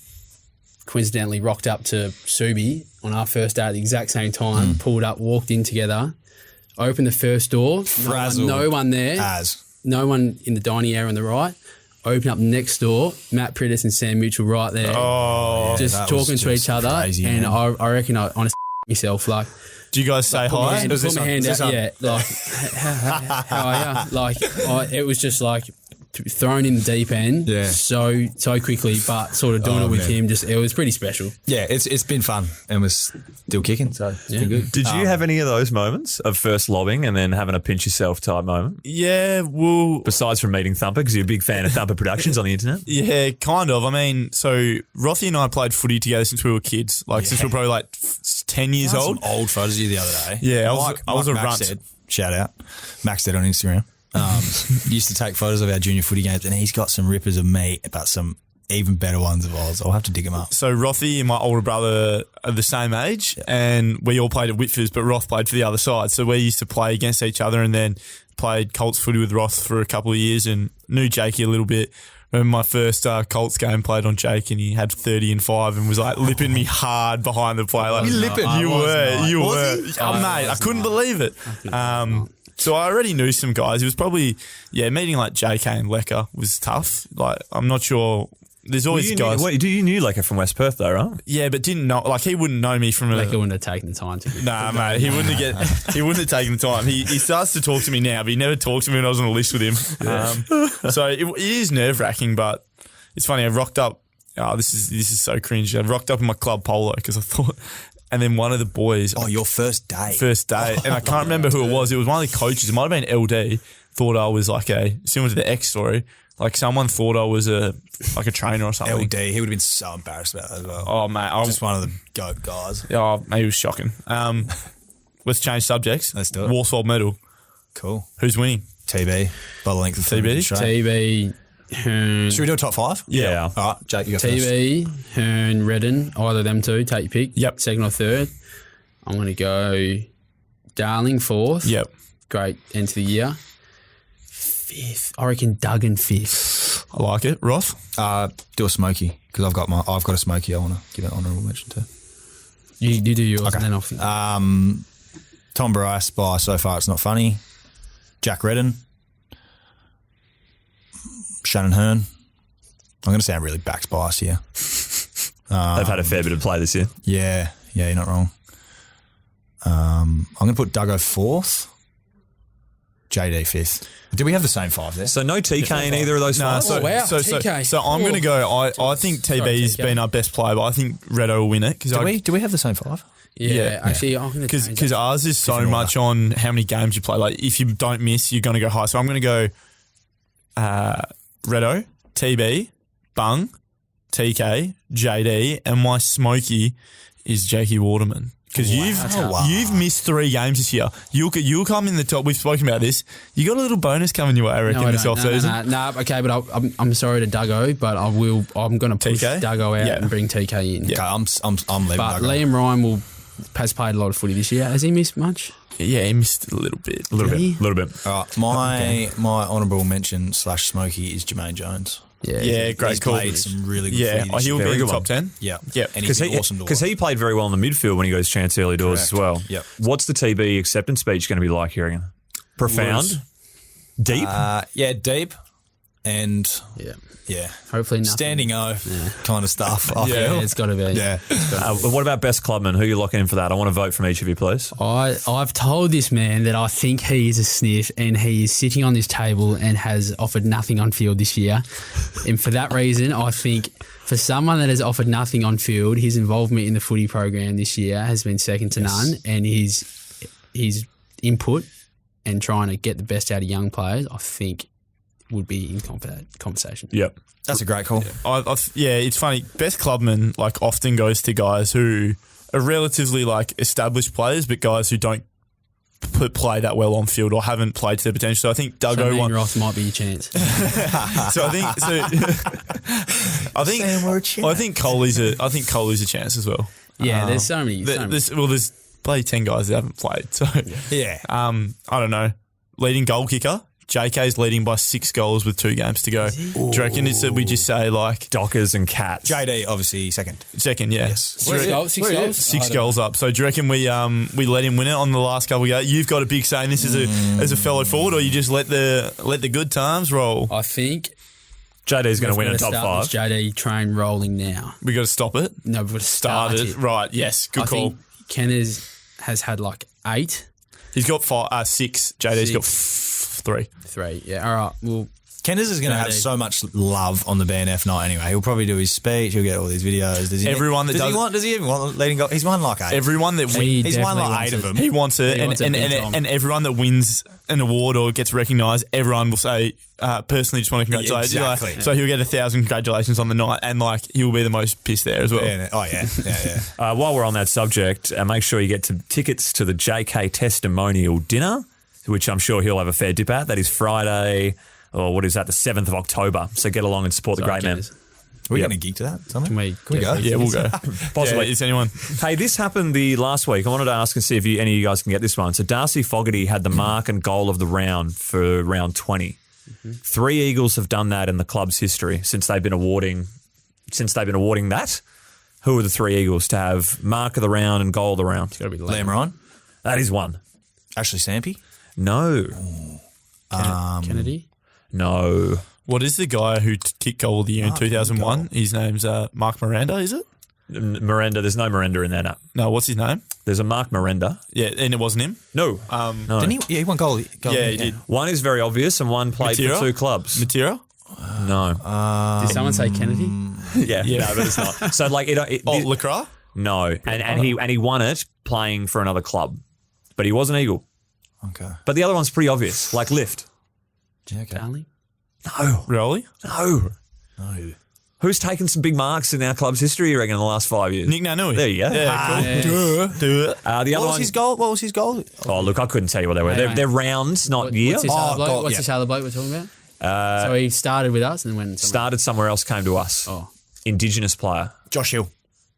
coincidentally rocked up to Subi on our first day at the exact same time, pulled up, walked in together, opened the first door, no one there, no one in the dining area on the right, opened up the next door, Matt Prittis and Sam Mitchell right there, just talking to each other, crazy, and I reckon I honestly myself, do you guys say hi? Put my hand out, how are you? It was just thrown in the deep end so quickly, but sort of doing it with him, it was pretty special. Yeah, it's been fun, and we're still kicking, so it's been good. Did you have any of those moments of first lobbing and then having a pinch yourself type moment? Yeah, well... Besides from meeting Thumper, because you're a big fan of Thumper Productions on the internet? Yeah, kind of. I mean, so Rothy and I played footy together since we were kids, since we were probably 10 years old. Some old photos of you the other day. Yeah, I was a runt. Shout out. Max said on Instagram. Used to take photos of our junior footy games, and he's got some rippers of me about some even better ones of Oz. I'll have to dig them up. So Rothy and my older brother are the same age, and we all played at Whitford's, but Roth played for the other side. So we used to play against each other, and then played Colts footy with Roth for a couple of years, and knew Jakey a little bit. Remember my first Colts game, played on Jake, and he had 30 and 5 and was like lipping me hard behind the play. Like, You lipping? You were. Was he? Oh, mate, I couldn't believe it. So I already knew some guys. It was probably, meeting like JK and Lecker was tough. Like, I'm not sure. There's always guys. You knew Lecker from West Perth though, right? Yeah, but didn't know. Like, he wouldn't know me from Lecker wouldn't have taken the time to. Nah, mate, he wouldn't have taken the time. He starts to talk to me now, but he never talked to me when I was on the list with him. So it is nerve wracking, but it's funny. I rocked up. Oh, this is so cringe. I rocked up in my club polo because I thought, and then one of the boys. Oh, your first day. And I can't remember who it was. It was one of the coaches. It might have been LD. Thought I was like similar to the X story. Like someone thought I was a trainer or something. LD, he would have been so embarrassed about that as well. Oh, mate. Just one of the GOAT guys. Oh, mate, it was shocking. Let's change subjects. Let's do it. Warsfold medal. Cool. Who's winning? TB, by the length of TB? TB, Hearn, Should we do a top 5? Yeah. All right, Jake, you go first. TB, Hearn, Redden, either of them two. Take your pick. Yep. Second or third. I'm going to go Darling fourth. Yep. Great end to the year. Fifth. I reckon Duggan fifth. I like it. Roth? Do a smoky, because I've got a smoky I want to give an honourable mention to. You do yours and then I'll think. Tom Bryce by So Far It's Not Funny. Jack Redden. Shannon Hearn. I'm going to sound really backs biased here. They've had a fair bit of play this year. Yeah, you're not wrong. I'm going to put Duggo fourth. JD fifth. Did we have the same 5 there? So no TK in either of those No, five? so, wow, so TK. I'm going to go. I think TB's TK. been our best player, but I think Reddo will win it. Do we have the same 5? Yeah, actually, I'm going to Because ours is so much on how many games you play. Like, if you don't miss, you're going to go high. So I'm going to go Reddo, TB, Bung, TK, JD, and my smoky is Jakey Waterman. Because you've missed 3 games this year. You'll come in the top. We've spoken about this. You got a little bonus coming your way, I reckon, this off-season. No, okay, but I'm sorry to Duggo, but I'm going to push TK? Duggo out and bring TK in. Okay, I'm leaving But Duggo. Liam Ryan has played a lot of footy this year. Has he missed much? Yeah, he missed a little bit. A little Really? bit. All right, my honourable mention / smoky is Jermaine Jones. Yeah, great He's call. played some really good Yeah, footy this he'll year. be in the good top one. 10. Yeah. Yeah. And he's been awesome to watch. Because he played very well in the midfield when he got his chance early doors as well. Yep. What's the TB acceptance speech going to be like here again? Profound? Words. Deep? Deep. And Yeah. Hopefully nothing. standing O kind of stuff. I Yeah. feel. Yeah, it's got to be. Yeah. But what about best clubman? Who are you locking in for that? I want to vote from each of you, please. I've told this man that I think he is a sniff and he is sitting on this table and has offered nothing on field this year. And for that reason, I think for someone that has offered nothing on field, his involvement in the footy program this year has been second to none, and his input and trying to get the best out of young players, I think would be in conversation. Yep. That's a great call. It's funny. Best clubman often goes to guys who are relatively established players, but guys who don't play that well on field or haven't played to their potential. So I think Duggo won. Roth might be your chance. So I think Coley's a chance as well. Yeah, there's so many. There's bloody 10 guys that haven't played. So Yeah. I don't know. Leading goal kicker. JK's leading by 6 goals with 2 games to go. Do you reckon we just say Dockers and Cats. JD, obviously, second. second? Yeah. Yes. 6 goals? 6 goals? 6 goals up. So do you reckon we let him win it on the last couple of games? You've got a big say in this as a fellow forward, or you just let the good times roll? I think JD's going to win we've a got to top start 5. this JD train rolling now. We got to stop it. No, we've got to start it. Right. Yes. Good I call. think Kenners has had 8. He's got 6. JD's got 3. 3. Yeah, all right. Well, Kenners is going to have so much love on the BNF night anyway. He'll probably do his speech. He'll get all these videos. Does he even want leading goal? He's won 8. Everyone that wins. He's won definitely 8 of them. He wants it, He wants it big time. and everyone that wins an award or gets recognised, everyone will say, personally, just want to congratulate you. Exactly. So he'll get 1,000 congratulations on the night, and he'll be the most pissed there as well. Yeah. While we're on that subject, make sure you get tickets to the JK testimonial dinner, which I'm sure he'll have a fair dip at. That is Friday, or what is that, the 7th of October. So get along and support the great man. Are we Yep. going to geek to that? Something? Can we go? Yeah, we'll go. Possibly. Yeah, is anyone? Hey, this happened the last week. I wanted to ask and see if any of you guys can get this one. So Darcy Fogarty had the mark and goal of the round for round 20. 3 Eagles have done that in the club's history since they've been awarding that. Who are the 3 Eagles to have mark of the round and goal of the round? Got to be Liam Ryan, That is one. Ashley Sampi. No. Kennedy. No. What is the guy who kicked goal of the year in 2001? His name's Mark Miranda, is it? Miranda. There's no Miranda in there now. No, what's his name? There's a Mark Miranda. Yeah, and it wasn't him. No. No. Didn't he? Yeah, he won goal. Yeah, he did. One is very obvious and one played Matera? for 2 clubs. Matera? No. Did someone say Kennedy? Yeah. No, but it's not. So like Lacroix? no. And he won it playing for another club. But he was an Eagle. Okay. But the other one's pretty obvious. Like Lift. Yeah, okay. Darling. No. Really? No. No. Who's taken some big marks in our club's history, you reckon, in the last 5 years? Nick Nanui. There you go. Yeah, cool. Do it. The other What was one, his goal? What was his goal? oh, look, I couldn't tell you what they were. Hey, They're rounds, not year. What's this other bloke? God, What's yeah. this other bloke we're talking about? So he started with us and then went somewhere. Started somewhere else, came to us. Oh. Indigenous player. Josh Hill.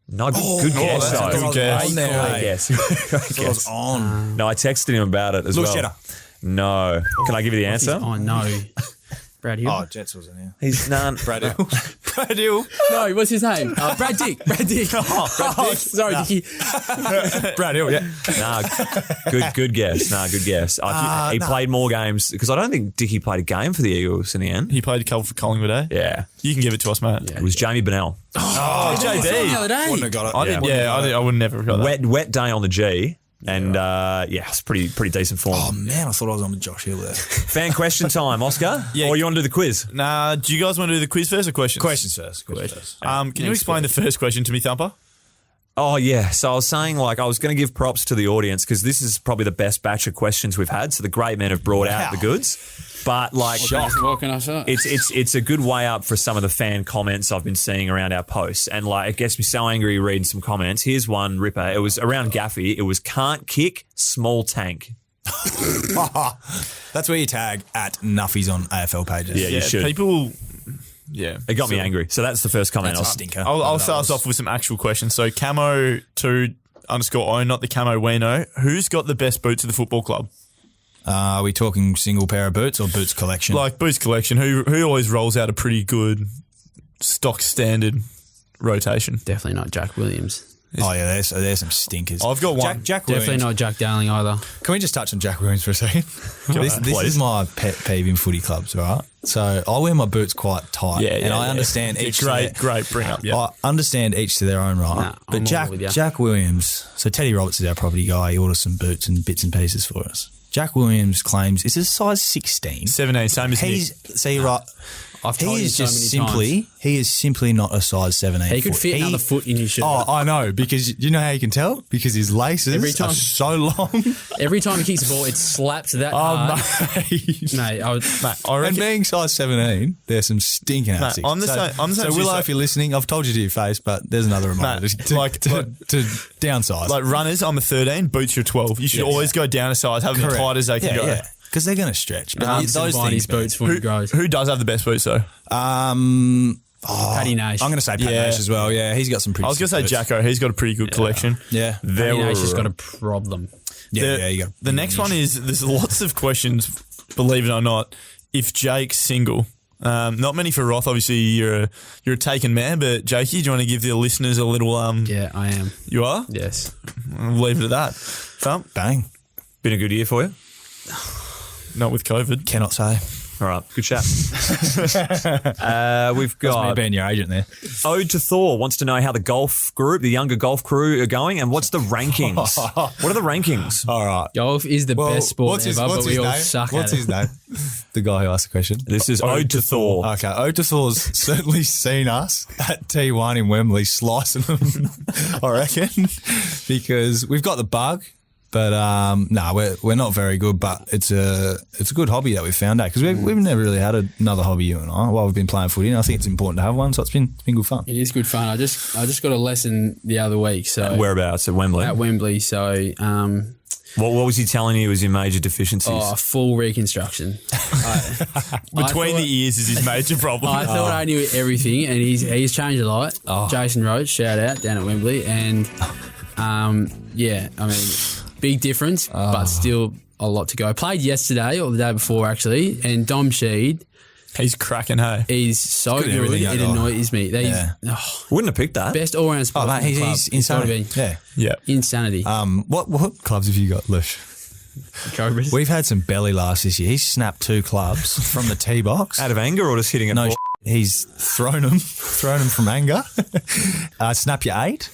No, good guess, that's a though. good guess. On there, Great hey. guess. Great guess. On. No, I texted him about it as Lewis well. Cheddar. No. Can I give you the answer? Oh, no. Brad Hill? Oh, Jets wasn't here. He's none. Brad Hill. Brad Hill. No, what's his name? Brad Dick. Brad Dick. Sorry, Dickie. Brad Hill, yeah. Nah, good guess. Nah, good guess. He played more games because I don't think Dickie played a game for the Eagles in the end. He played a couple for Collingwood, eh? Yeah. You can give it to us, mate. It was Jamie Bennell. Oh, The other JB. day. Wouldn't have got it. I would never have got that. Wet day on the G. And it's pretty decent form. Oh, man, I thought I was on with Josh Hill there. Fan question time, Oscar. Yeah. Or you want to do the quiz? Nah, do you guys want to do the quiz first or questions? Questions first. Can you explain the first question to me, Thumper? Oh, yeah. So I was saying, I was going to give props to the audience because this is probably the best batch of questions we've had. So the great men have brought out the goods. But, What can I say? it's a good way up for some of the fan comments I've been seeing around our posts. And, it gets me so angry reading some comments. Here's one ripper. It was around Gaffy. It was can't kick, small tank. That's where you tag at Nuffies on AFL pages. Yeah, you should. People. Yeah. It got me angry. So that's the first comment. That's a stinker. I'll start us off with some actual questions. So, Camo2_own, not the Camo we know. Who's got the best boots at the football club? Are we talking single pair of boots or boots collection? Like boots collection. Who always rolls out a pretty good stock standard rotation? Definitely not Jack Williams. Oh, yeah, there's some stinkers. I've got one. Jack Definitely Williams. not Jack Darling either. Can we just touch on Jack Williams for a second? This is my pet peeve in footy clubs, right? So I wear my boots quite tight. And I understand each. Great bring up. Yeah. I understand each to their own right. Nah, but I'm all with you. Jack Williams, so Teddy Roberts is our property guy. He orders some boots and bits and pieces for us. Jack Williams claims it's a size 16. 17, same as Nick. I've told you so many times. He is simply not a size 17. He could fit another foot in his shirt. Oh, I know, because you know how you can tell? Because his laces Every time. are so long. Every time he kicks the ball, it slaps that hard. Mate. Mate, I would, And being size 17, there's some stinking Mate, assies. I'm the same So as you, Willow, so- if you're listening, I've told you to your face, but there's another reminder Mate, to downsize. Like runners, I'm a 13, boots you're 12. You should always go down a size, have them as tight as they can go. Yeah, because they're going to stretch. But Those those buying his things, boots when he grows. Who does have the best boots though? Paddy Nash. I'm going to say Pat Yeah. Nash as well. Yeah, he's got some pretty I was going to say sick boots. Jacko. He's got a pretty good collection. Yeah. Paddy Nash has got a problem. Yeah, you got The next one is there's lots of questions, believe it or not. If Jake's single, not many for Roth. Obviously, you're a taken man, but Jakey, do you want to give the listeners a little? Yeah, I am. You are. Yes. I'll leave it at that. Thump. Bang. Been a good year for you? Not with COVID. Cannot say. All right, good chat. We've That's me got being your agent there. Ode to Thor wants to know how the golf group, the younger golf crew, are going, and what's the rankings? What are the rankings? All right. Golf is the best sport ever, but we all suck What's at his it. name? The guy who asked the question. This is Ode to Thor. Okay, Ode to Thor's certainly seen us at T1 in Wembley slicing them, I reckon, because we've got the bug. But we're not very good. But it's a good hobby that we found out because we've never really had another hobby, you and I, while we've been playing footy. And I think it's important to have one. So it's been good fun. It is good fun. I just got a lesson the other week. So Whereabouts? At Wembley? at Wembley. So What was he telling you was your major deficiencies? Oh, full reconstruction. Between the ears is his major problem. I thought I knew everything, and he's changed a lot. Jason Rhodes, shout out, down at Wembley. And, yeah, I mean, big difference, but still a lot to go. Played yesterday or the day before, actually, and Dom Sheed. He's cracking, hey? He's so Good at good. everything, It that guy. annoys me. Yeah. Wouldn't have picked that. Best all-round sport Oh, mate, in the club. he's It's gotta insane. be Yeah. Yeah. insanity. What clubs have you got, Lush? Cobras. We've had some belly laughs this year. He's snapped 2 clubs from the tee box. Out of anger or just hitting it? No, he's thrown them from anger. Snap your 8.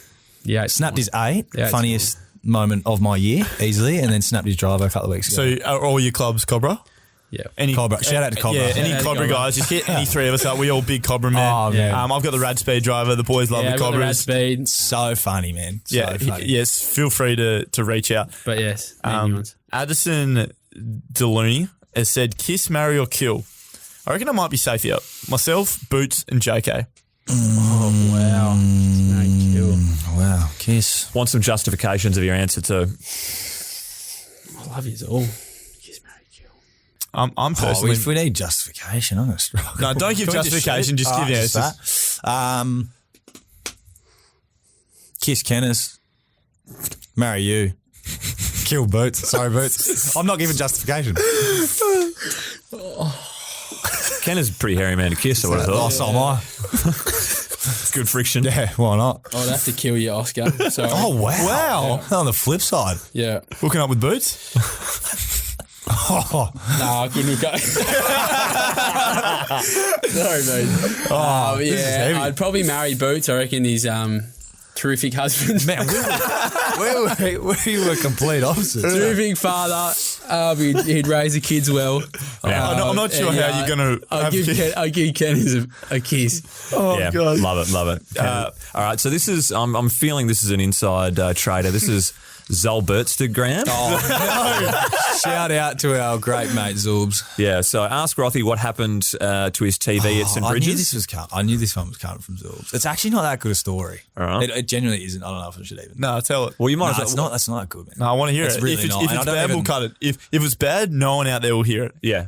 Yeah, Snapped his 8. Yeah, it's Funniest moment of my year, easily, and then snapped his driver a couple of weeks ago. So are all your clubs Cobra? Yeah. Any Cobra. Shout out to Cobra. Yeah, any Shout out to Cobra Cobra. guys. Just hit any 3 of us up. We all big Cobra men. Oh, man. I've got the Rad Speed driver. The boys love Yeah, the I've got the Rad Cobras. Speed. So funny, man. So Yeah, funny. yes. Feel free to reach out. But yes, anyone's. Addison Delooney has said, kiss, marry, or kill. I reckon I might be safe here. Myself, Boots, and JK. Oh, wow. No, kill. Wow. Kiss. Want some justifications of your answer too? I love you all. Kiss, marry, kill. I'm Oh, personally... if we need justification, I'm going to struggle. No, don't give Can we justification. Just give the answers. that. Kiss Kenners. Marry you. Kill Boots. Sorry, Boots. I'm not giving justification. Ken is a pretty hairy man to kiss, I would have Oh, thought. so am I. Good friction. Yeah, why not? I'd have to kill you, Oscar. Sorry. Oh, wow. On the flip side. Yeah. Hooking up with Boots? Oh, No, I couldn't go. Sorry, mate. this is Yeah, heavy. I'd probably marry Boots. I reckon he's terrific husband. man, we were complete opposites. Terrific father. He'd raise the kids well. I'm not sure and, how you're going to have kids. I'll give Ken a kiss. Oh, Yeah, God. love it. All right, so this is, I'm feeling this is an inside trader. This is Zolbertstagram. Shout out to our great mate Zoobs. Yeah, so ask Rothy what happened to his TV at St I Bridges. knew this one was coming from Zoobs. It's actually not that good a story. All right. It genuinely isn't. I don't know if I should even. No, tell it. Well, you might No, as it's well. not. That's not that good, man. No, I want to hear It's it. really if not. it's And I don't bad, we'll even- cut it. If it's bad, no one out there will hear it. Yeah.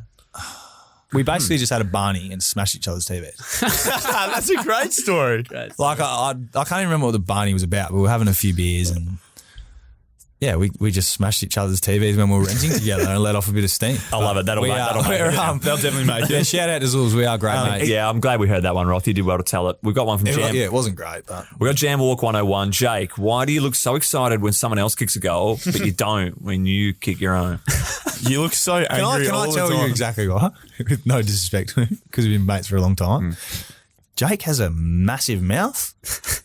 We basically just had a Barney and smashed each other's TVs. That's a great story. Like I can't even remember what the Barney was about. But we were having a few beers and yeah, we just smashed each other's TVs when we were renting together and let off a bit of steam. I love it. That'll make it. They'll definitely make Yeah, it. shout out to Zoobs. We are great mates. Yeah, I'm glad we heard that one, Roth. You did well to tell it. We've got one from Jam. Yeah, it wasn't great, but We got Jam Walk 101. Jake, why do you look so excited when someone else kicks a goal, but you don't when you kick your own? You look so angry can all I the tell time. you exactly why? With no disrespect to him, because we've been mates for a long time. Jake has a massive mouth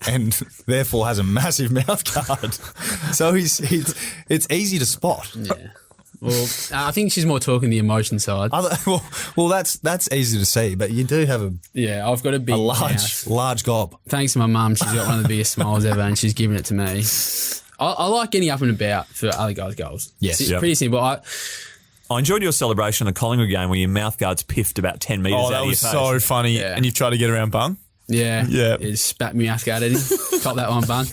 and therefore has a massive mouth guard. So it's easy to spot. Yeah. Well, I think she's more talking the emotion side. Well, that's easy to see, but you do have Yeah, I've got a big a mouth. large gob. Thanks to my mum, she's got one of the biggest smiles ever, and she's given it to me. I like getting up and about for other guys' goals. Yes. It's Yep. pretty simple. I enjoyed your celebration of the Collingwood game where your mouth guards piffed about 10 metres Oh, out that of was your so face. funny. Yeah. And you've tried to get around Bung? Yeah. Yeah. It spat me mouth guard at him. Cop that one, bun.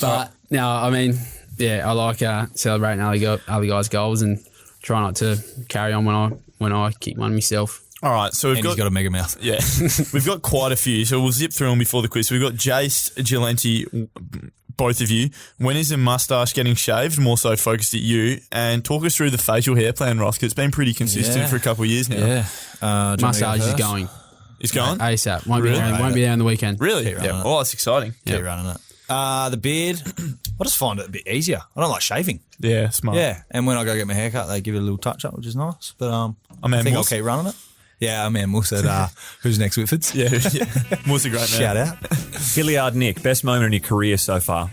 But no, I mean, yeah, I like celebrating other guys' goals and try not to carry on when I kick one myself. All right, so we've And he's got a mega mouth. Yeah, we've got quite a few, so we'll zip through them before the quiz. We've got Jace, Gelenti, both of you. When is the moustache getting shaved? More so focused at you. And talk us through the facial hair plan, Ross, because it's been pretty consistent Yeah. for a couple of years now. Yeah. Massage is going It's gone? ASAP. Won't Really? be there on the weekend. Really? Keep running Yeah. it. Oh, that's exciting. Keep running it. The beard, I just find it a bit easier. I don't like shaving. Yeah, smart. Yeah, and when I go get my haircut, they give it a little touch up, which is nice. But I man think I'll Moose. keep running it. Yeah, man, Moose at Who's Next Whitfords. Yeah, Moose a great man. Shout out. Hilliard Nick, best moment in your career so far?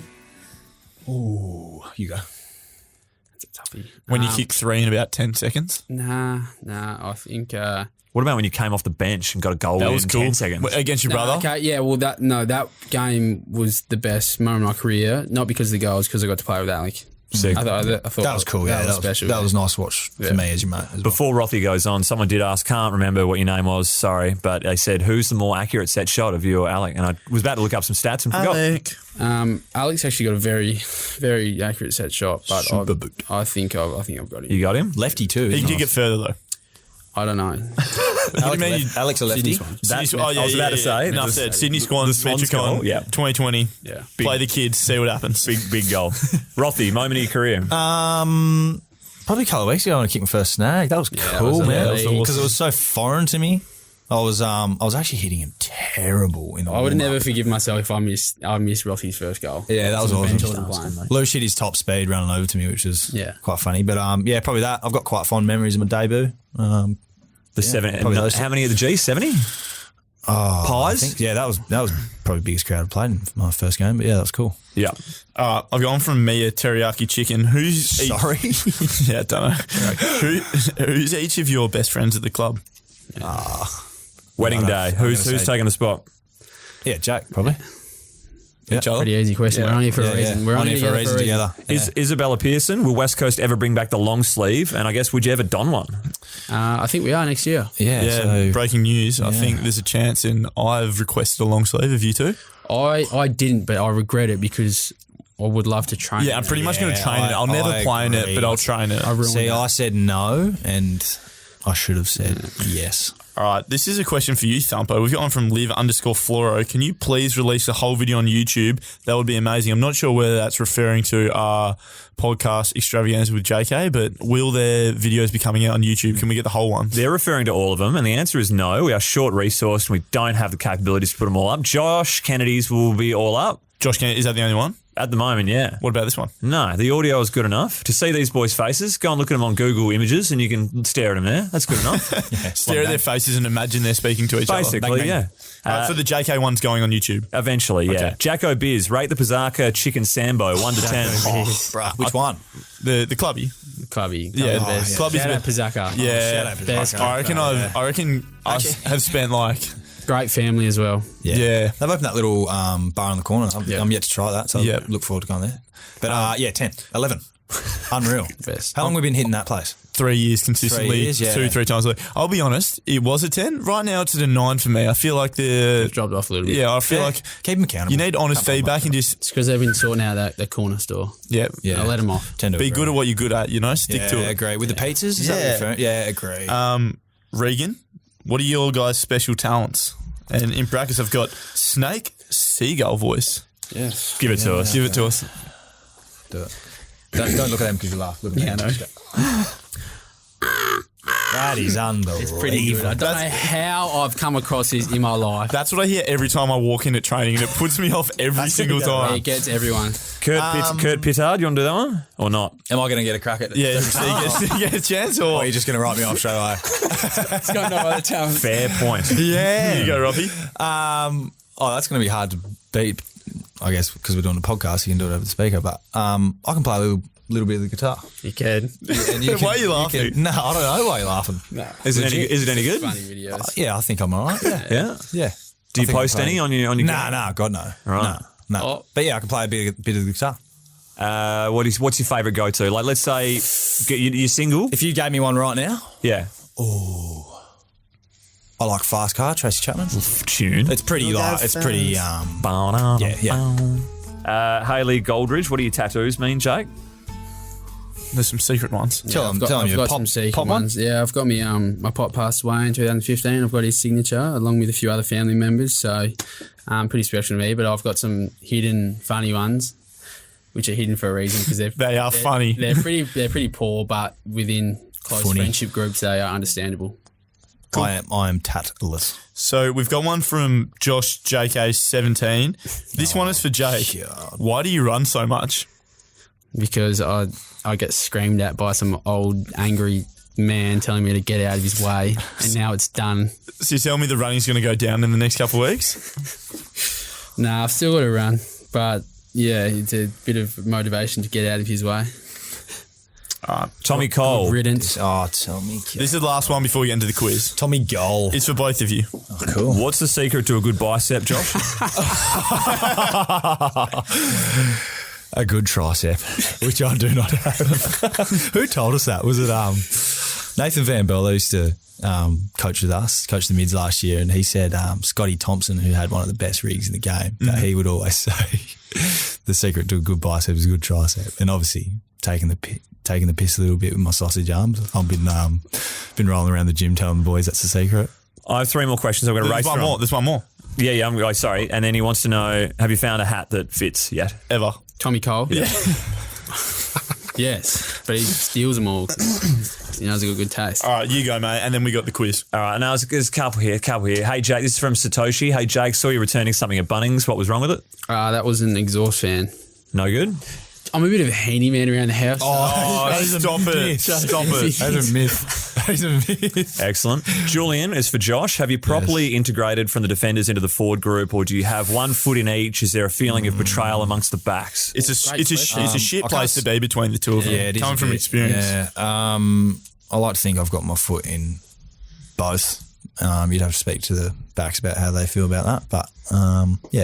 Ooh, you go. It's a toughie. When you kick 3 in about 10 seconds. Nah. I think. What about when you came off the bench and got a goal That in was cool. 10 seconds? Against your brother? Okay, yeah. Well, that game was the best moment of my career. Not because of the goals, because I got to play with Alec. Sick. I thought That was cool. Yeah, that was special. That was nice to watch for me as your mate. As well. Before Rothy goes on, someone did ask, can't remember what your name was, sorry, but they said, who's the more accurate set shot of you or Alec? And I was about to look up some stats and forgot. Alex actually got a very, very accurate set shot, but I think I've got him. You got him? Lefty too. He did get further though. I don't know. Alex a lefty. Sydney's one. I was about to say. Enough said. Sydney Swan, Swans goal, Metricon, yeah. 2020. Yeah. Play the kids, see what happens. Big goal. Rothy, moment of your career. Probably a couple of weeks ago when I kicked my first snag. That was cool, man. that was awesome. Because it was so foreign to me. I was actually hitting him terrible in the I would warm-up. never forgive myself if I missed Rothy's first goal. Yeah, that was On the bench, awesome. I wasn't playing. Lou hit his top speed running over to me, which was Yeah. quite funny. But yeah, probably that. I've got quite fond memories of my debut. The 7. probably those How many of the G? 70? I Pies? think, yeah, that was probably the biggest crowd I played in my first game. But yeah, that was cool. Yeah. I've gone from Mia Teriyaki Chicken. Who's Sorry. Yeah, I don't know. Who's each of your best friends at the club? Wedding day. Who's taking the spot? Yeah, Jack probably. Yeah. Pretty easy question. We're on here for a reason. We're on here for a reason together. Is Isabella Pearson, will West Coast ever bring back the long sleeve? And I guess, would you ever don one? I think we are next year. Yeah. So, breaking news. I think there's a chance, and I've requested a long sleeve of you two. I didn't, but I regret it because I would love to train. Yeah, I'm pretty much going to train it. I'll never play in it, but I'll train it. I said no, and I should have said yes. All right, this is a question for you, Thumpo. We've got one from live_Floro. Can you please release the whole video on YouTube? That would be amazing. I'm not sure whether that's referring to our podcast Extravaganza with JK, but will their videos be coming out on YouTube? Can we get the whole one? They're referring to all of them, and the answer is no. We are short-resourced, and we don't have the capabilities to put them all up. Josh Kennedy's will be all up. Josh, is that the only one? At the moment, yeah. What about this one? No, the audio is good enough. To see these boys' faces, go and look at them on Google Images and you can stare at them there. That's good enough. Stare at their faces and imagine they're speaking to each other. Basically, yeah. So the JK one's going on YouTube. Eventually, yeah. Okay. Jacko Biz, rate the Pizarca Chicken Sambo, 1 to 10. Bruh, which one? The clubby. Clubby. Yeah, the best. Clubby's Shout a out Pizarca. Yeah, Best. I reckon I have spent like Great family as well. Yeah. They've opened that little bar in the corner. I'm yet to try that, so Yeah. look forward to going there. But 10, 11. Unreal. Best. How long have we been hitting that place? 3 years consistently, 3 years, yeah. 2-3 times a week. I'll be honest, it was a 10. Right now it's at a 9 for me. I feel like It's dropped off a little bit. Yeah, I feel like Keep them accountable. you need honest feedback and just It's because they've been sorting out that corner store. yeah. I'll let them off. Tend to Be agree. good at what you're good at, stick to it. Agree. With the pizzas? Is that what you're referring? Yeah, agree. Regan, what are your guys' special talents? And in brackets I've got snake, seagull voice. Yes. Give it to us. Give it to us. Do it. Don't look at them because you laugh. Look at Yeah, I them. know. That is unbelievable. It's pretty good. I don't know how I've come across this in my life. That's what I hear every time I walk into training, and it puts me off every single time. It gets everyone. Kurt Pittard, you want to do that one? Or not? Am I going to get a crack at it? Yeah, so you get a chance, or Or are you just going to write me off straight away? It's got no other talent. Fair point. yeah. Here you go, Robbie. That's going to be hard to beat, I guess, because we're doing a podcast. You can do it over the speaker, but I can play a little bit of the guitar. You can. And Why are you laughing? no, I don't know why you're laughing. No. Is it any good? Funny videos. Yeah, I think I'm all right. Yeah. Yeah. Do I you think post I play- any on your Nah, God, no. Right. No. Oh. But yeah, I can play a bit of the guitar. What's your favourite go-to? Like, let's say you're single. If you gave me one right now, Yeah. I like Fast Car, Tracy Chapman. Tune. It's pretty light. It's pretty, yeah. Hayley Goldridge, what do your tattoos mean, Jake? There's some secret ones. Tell I've them got your some secret pop one. ones. Yeah, I've got me. My pop passed away in 2015. I've got his signature along with a few other family members. So, pretty special to me. But I've got some hidden funny ones, which are hidden for a reason because They are funny. They're pretty poor, but within close Funny. friendship groups, they are understandable. I am tatless. So we've got one from Josh JK17. This one is for Jake. God. Why do you run so much? Because I get screamed at by some old angry man telling me to get out of his way, and now it's done. So you tell me the running's going to go down in the next couple of weeks? Nah, I've still got to run, but yeah, it's a bit of motivation to get out of his way. Tommy Cole. Riddance. Oh, tell me. This is the last one before we get into the quiz. Tommy Goal. It's for both of you. Cool. What's the secret to a good bicep, Josh? a good tricep, which I do not have. Who told us that? Was it Nathan Van Bell used to coach with us, coach the mids last year, and he said Scotty Thompson, who had one of the best rigs in the game, that he would always say the secret to a good bicep is a good tricep. And obviously taking the piss a little bit with my sausage arms. I've been rolling around the gym telling the boys that's the secret. I have 3 more questions. I'm going to race There's one through more. them. There's one more. Yeah, I'm sorry. And then he wants to know, have you found a hat that fits yet? Ever. Tommy Cole. Yeah. Yes, but he steals them all. He knows a good taste. All right, you go, mate. And then we got the quiz. All right, now there's a couple here. Hey, Jake, this is from Satoshi. Hey, Jake, saw you returning something at Bunnings. What was wrong with it? That was an exhaust fan. No good? I'm a bit of a handyman around the house. Stop it. Stop it. That's a myth. That's a myth. Excellent. Julian is for Josh. Have you properly integrated from the defenders into the forward group, or do you have one foot in each? Is there a feeling of betrayal amongst the backs? It's a shit place to be between the two of them. Yeah, it is coming a from bit. experience. Yeah. I like to think I've got my foot in both. You'd have to speak to the backs about how they feel about that. But,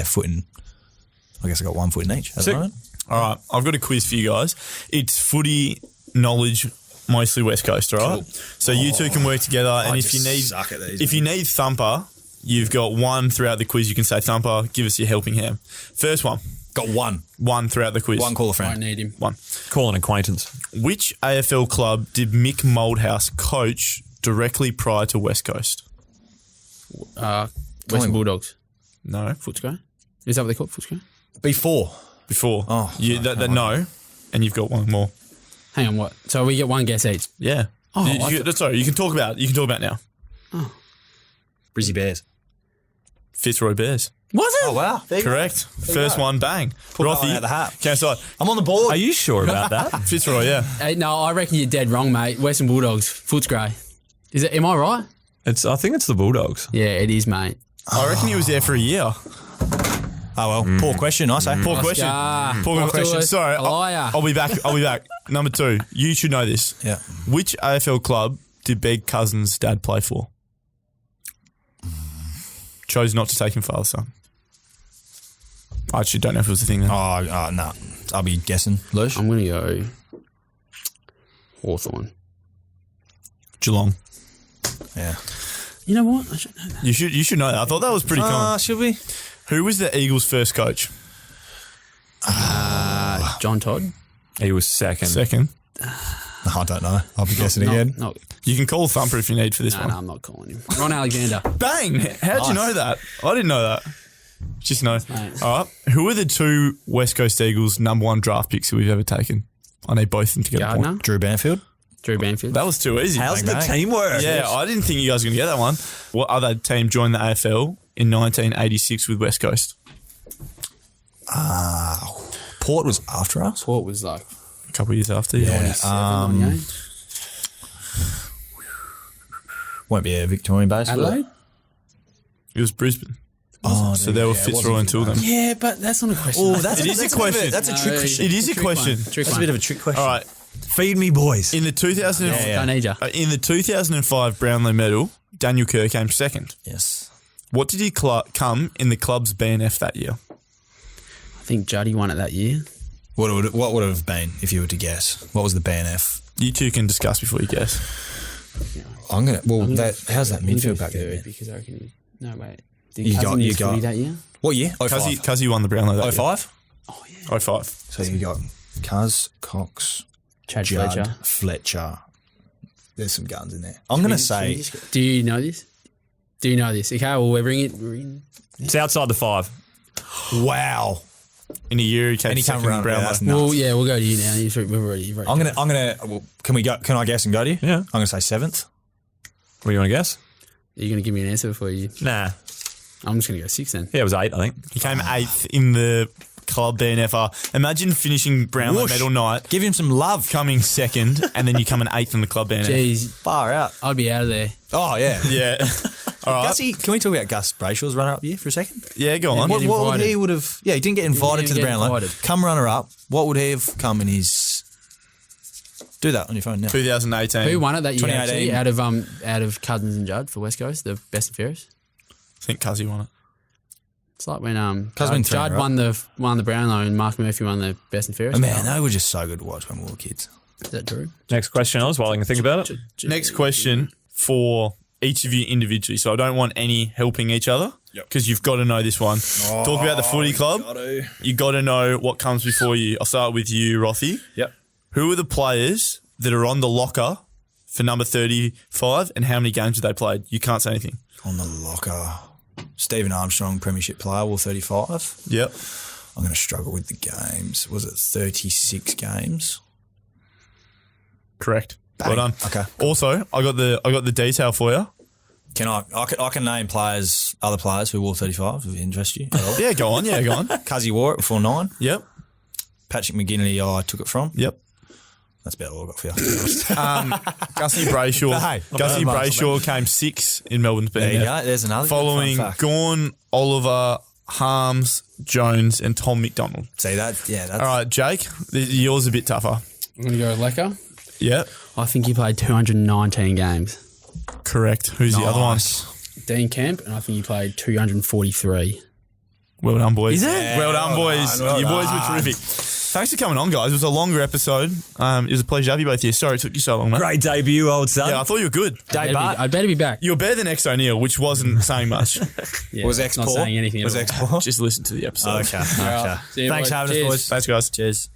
foot in. I guess I got 1 foot in each at the moment. All right, I've got a quiz for you guys. It's footy knowledge, mostly West Coast, all right? Cool. So you two can work together, and if you need Thumper, you've got one throughout the quiz. You can say, Thumper, give us your helping hand. First one. Got one. One throughout the quiz. One call a I friend. need him. One. Call an acquaintance. Which AFL club did Mick Moldhouse coach directly prior to West Coast? Western Bulldogs. No. Footscray. Is that what they call it? Footscray? Before. Oh. No, and you've got one more. Hang on, what? So we get one guess each. Yeah. Sorry, you can talk about it now. Brizzy Bears. Fitzroy Bears. Was it? Oh, wow. There you go. Correct. First one, bang. that one out the hat. Council. I'm on the board. Are you sure about that? Fitzroy, yeah. Hey, no, I reckon you're dead wrong, mate. Western Bulldogs. Footscray. Is it? Am I right? I think it's the Bulldogs. Yeah, it is, mate. I reckon he was there for a year. Oh, well, poor question, I say. Poor question. Poor question. Sorry, Liar. I'll be back. Number 2. You should know this. Yeah. Which AFL club did Beg Cousins' dad play for? Chose not to take him father son. I actually don't know if it was a thing then. Oh, no. I'll be guessing. Lush? I'm going to go Hawthorn. Geelong. Yeah. You know what? I should know that. You should know that. I thought that was pretty common. Should we? Who was the Eagles' first coach? John Todd. He was second. Second. I don't know. I'll be guessing again. No, You can call Thumper if you need for this one. I'm not calling him. Ron Alexander. Bang! How'd you know that? I didn't know that. Just know. Nice. All right. Who are the 2 West Coast Eagles #1 draft picks that we've ever taken? I need both of them to get a Gardner. point. Drew Banfield? Drew Banfield. That was too easy. How's Bang, the bang. teamwork? Yeah, I didn't think you guys were going to get that one. What other team joined the AFL in 1986 with West Coast? Port was after us? Port was like A couple of years after. Yeah. 98. Won't be a Victorian base. will it? Adelaide? It was Brisbane. Oh, So there were Fitzroy until then. Yeah, but that's not a question. Oh, mate. that's It is a question. That's a No, trick question. It is a question. Trick That's a one. bit of a trick question. All right. Feed me, boys. In the 2000 Don't need ya. in the 2005 Brownlow medal, Daniel Kerr came second. Yes. What did he come in the club's BNF that year? I think Juddy won it that year. What would it have been if you were to guess? What was the BNF? You two can discuss before you guess. I'm gonna. Well, how's that midfield back there? there? Because I reckon. No, wait. Did You Cousin got- use footy that year? What year? Cuzzy won the Brownlow that year. 05? Oh, yeah. 05. So you got Cuz, Cox, Chad Judd, Fletcher. Fletcher. There's some guns in there. I'm gonna say. Do you know this? Okay, well, we're bringing. It's outside the 5. Wow. In a year, he came And he second came in around. Brownlow. That's nuts. Well, yeah, we'll go to you now. You've already. I'm gonna. Well, can we go? Can I guess and go to you? Yeah. I'm gonna say 7th. What do you want to guess? Are you going to give me an answer before you? Nah. I'm just going to go 6 then. Yeah, it was 8, I think. He came 8th in the club BNFR. Imagine finishing Brownlow Whoosh. medal night, Give him some love. coming second, and then you come in 8th in the club BNF. Jeez, Far out. I'd be out of there. Oh yeah. Yeah. All right. Gussie, can we talk about Gus Brayshaw's runner-up year for a second? Yeah, go on. Get What would invited. he would have? Yeah, he didn't get invited to the get Brownlow. invited. Come runner-up. What would he have come in his? Do that on your phone now. 2018. Who won it that year? 2018. Actually, out of Cousins and Judd for West Coast, the best and fairest. I think Cuzzy won it. It's like when Cosman Judd Turner, won the Brownlow and Mark Murphy won the best and fairest. Oh, man, they were just so good to watch when we were kids. Is that true? Next question, Oz, while I can think about it. Next question for each of you individually. So I don't want any helping each other because you've got to know this one. Talk about the footy club. You got to know what comes before you. I'll start with you, Rothy. Yep. Who are the players that are on the locker for number 35 and how many games have they played? You can't say anything. On the locker. Stephen Armstrong, premiership player, all 35. Yep. I'm going to struggle with the games. Was it 36 games? Correct. Bang. Well done. Okay. Also, I got the detail for you. Can I can name other players who wore 35 if it interests you at all. Yeah, go on. Cuzzy wore it before 9. Yep. Patrick McGinnity, I took it from. Yep. That's about all I've got for you. Gussie Brayshaw. Hey, Gussie not bad, Brayshaw came 6 in Melbourne's There you band. go. There's another Following good fun fact. Gawn, Oliver, Harms, Jones, and Tom McDonald. See that? Yeah. That's, All right, Jake, yours a bit tougher. I'm going to go with Lecker. Yep. I think he played 219 games. Correct. Who's the other one? Dean Kemp, and I think he played 243. Well done, boys. Is it? Well done, boys. well You boys done. were terrific. Thanks for coming on, guys. It was a longer episode. It was a pleasure to have you both here. Sorry it took you so long, mate. Great debut, old son. Yeah, I thought you were good. I better be back. You were better than X O'Neill, which wasn't saying much. Yeah, Was not X-Paul? saying anything at all. Was X-Paul? Just listen to the episode. Okay. All right. See you, Thanks boys. for having us, Cheers. boys. Thanks, guys. Cheers.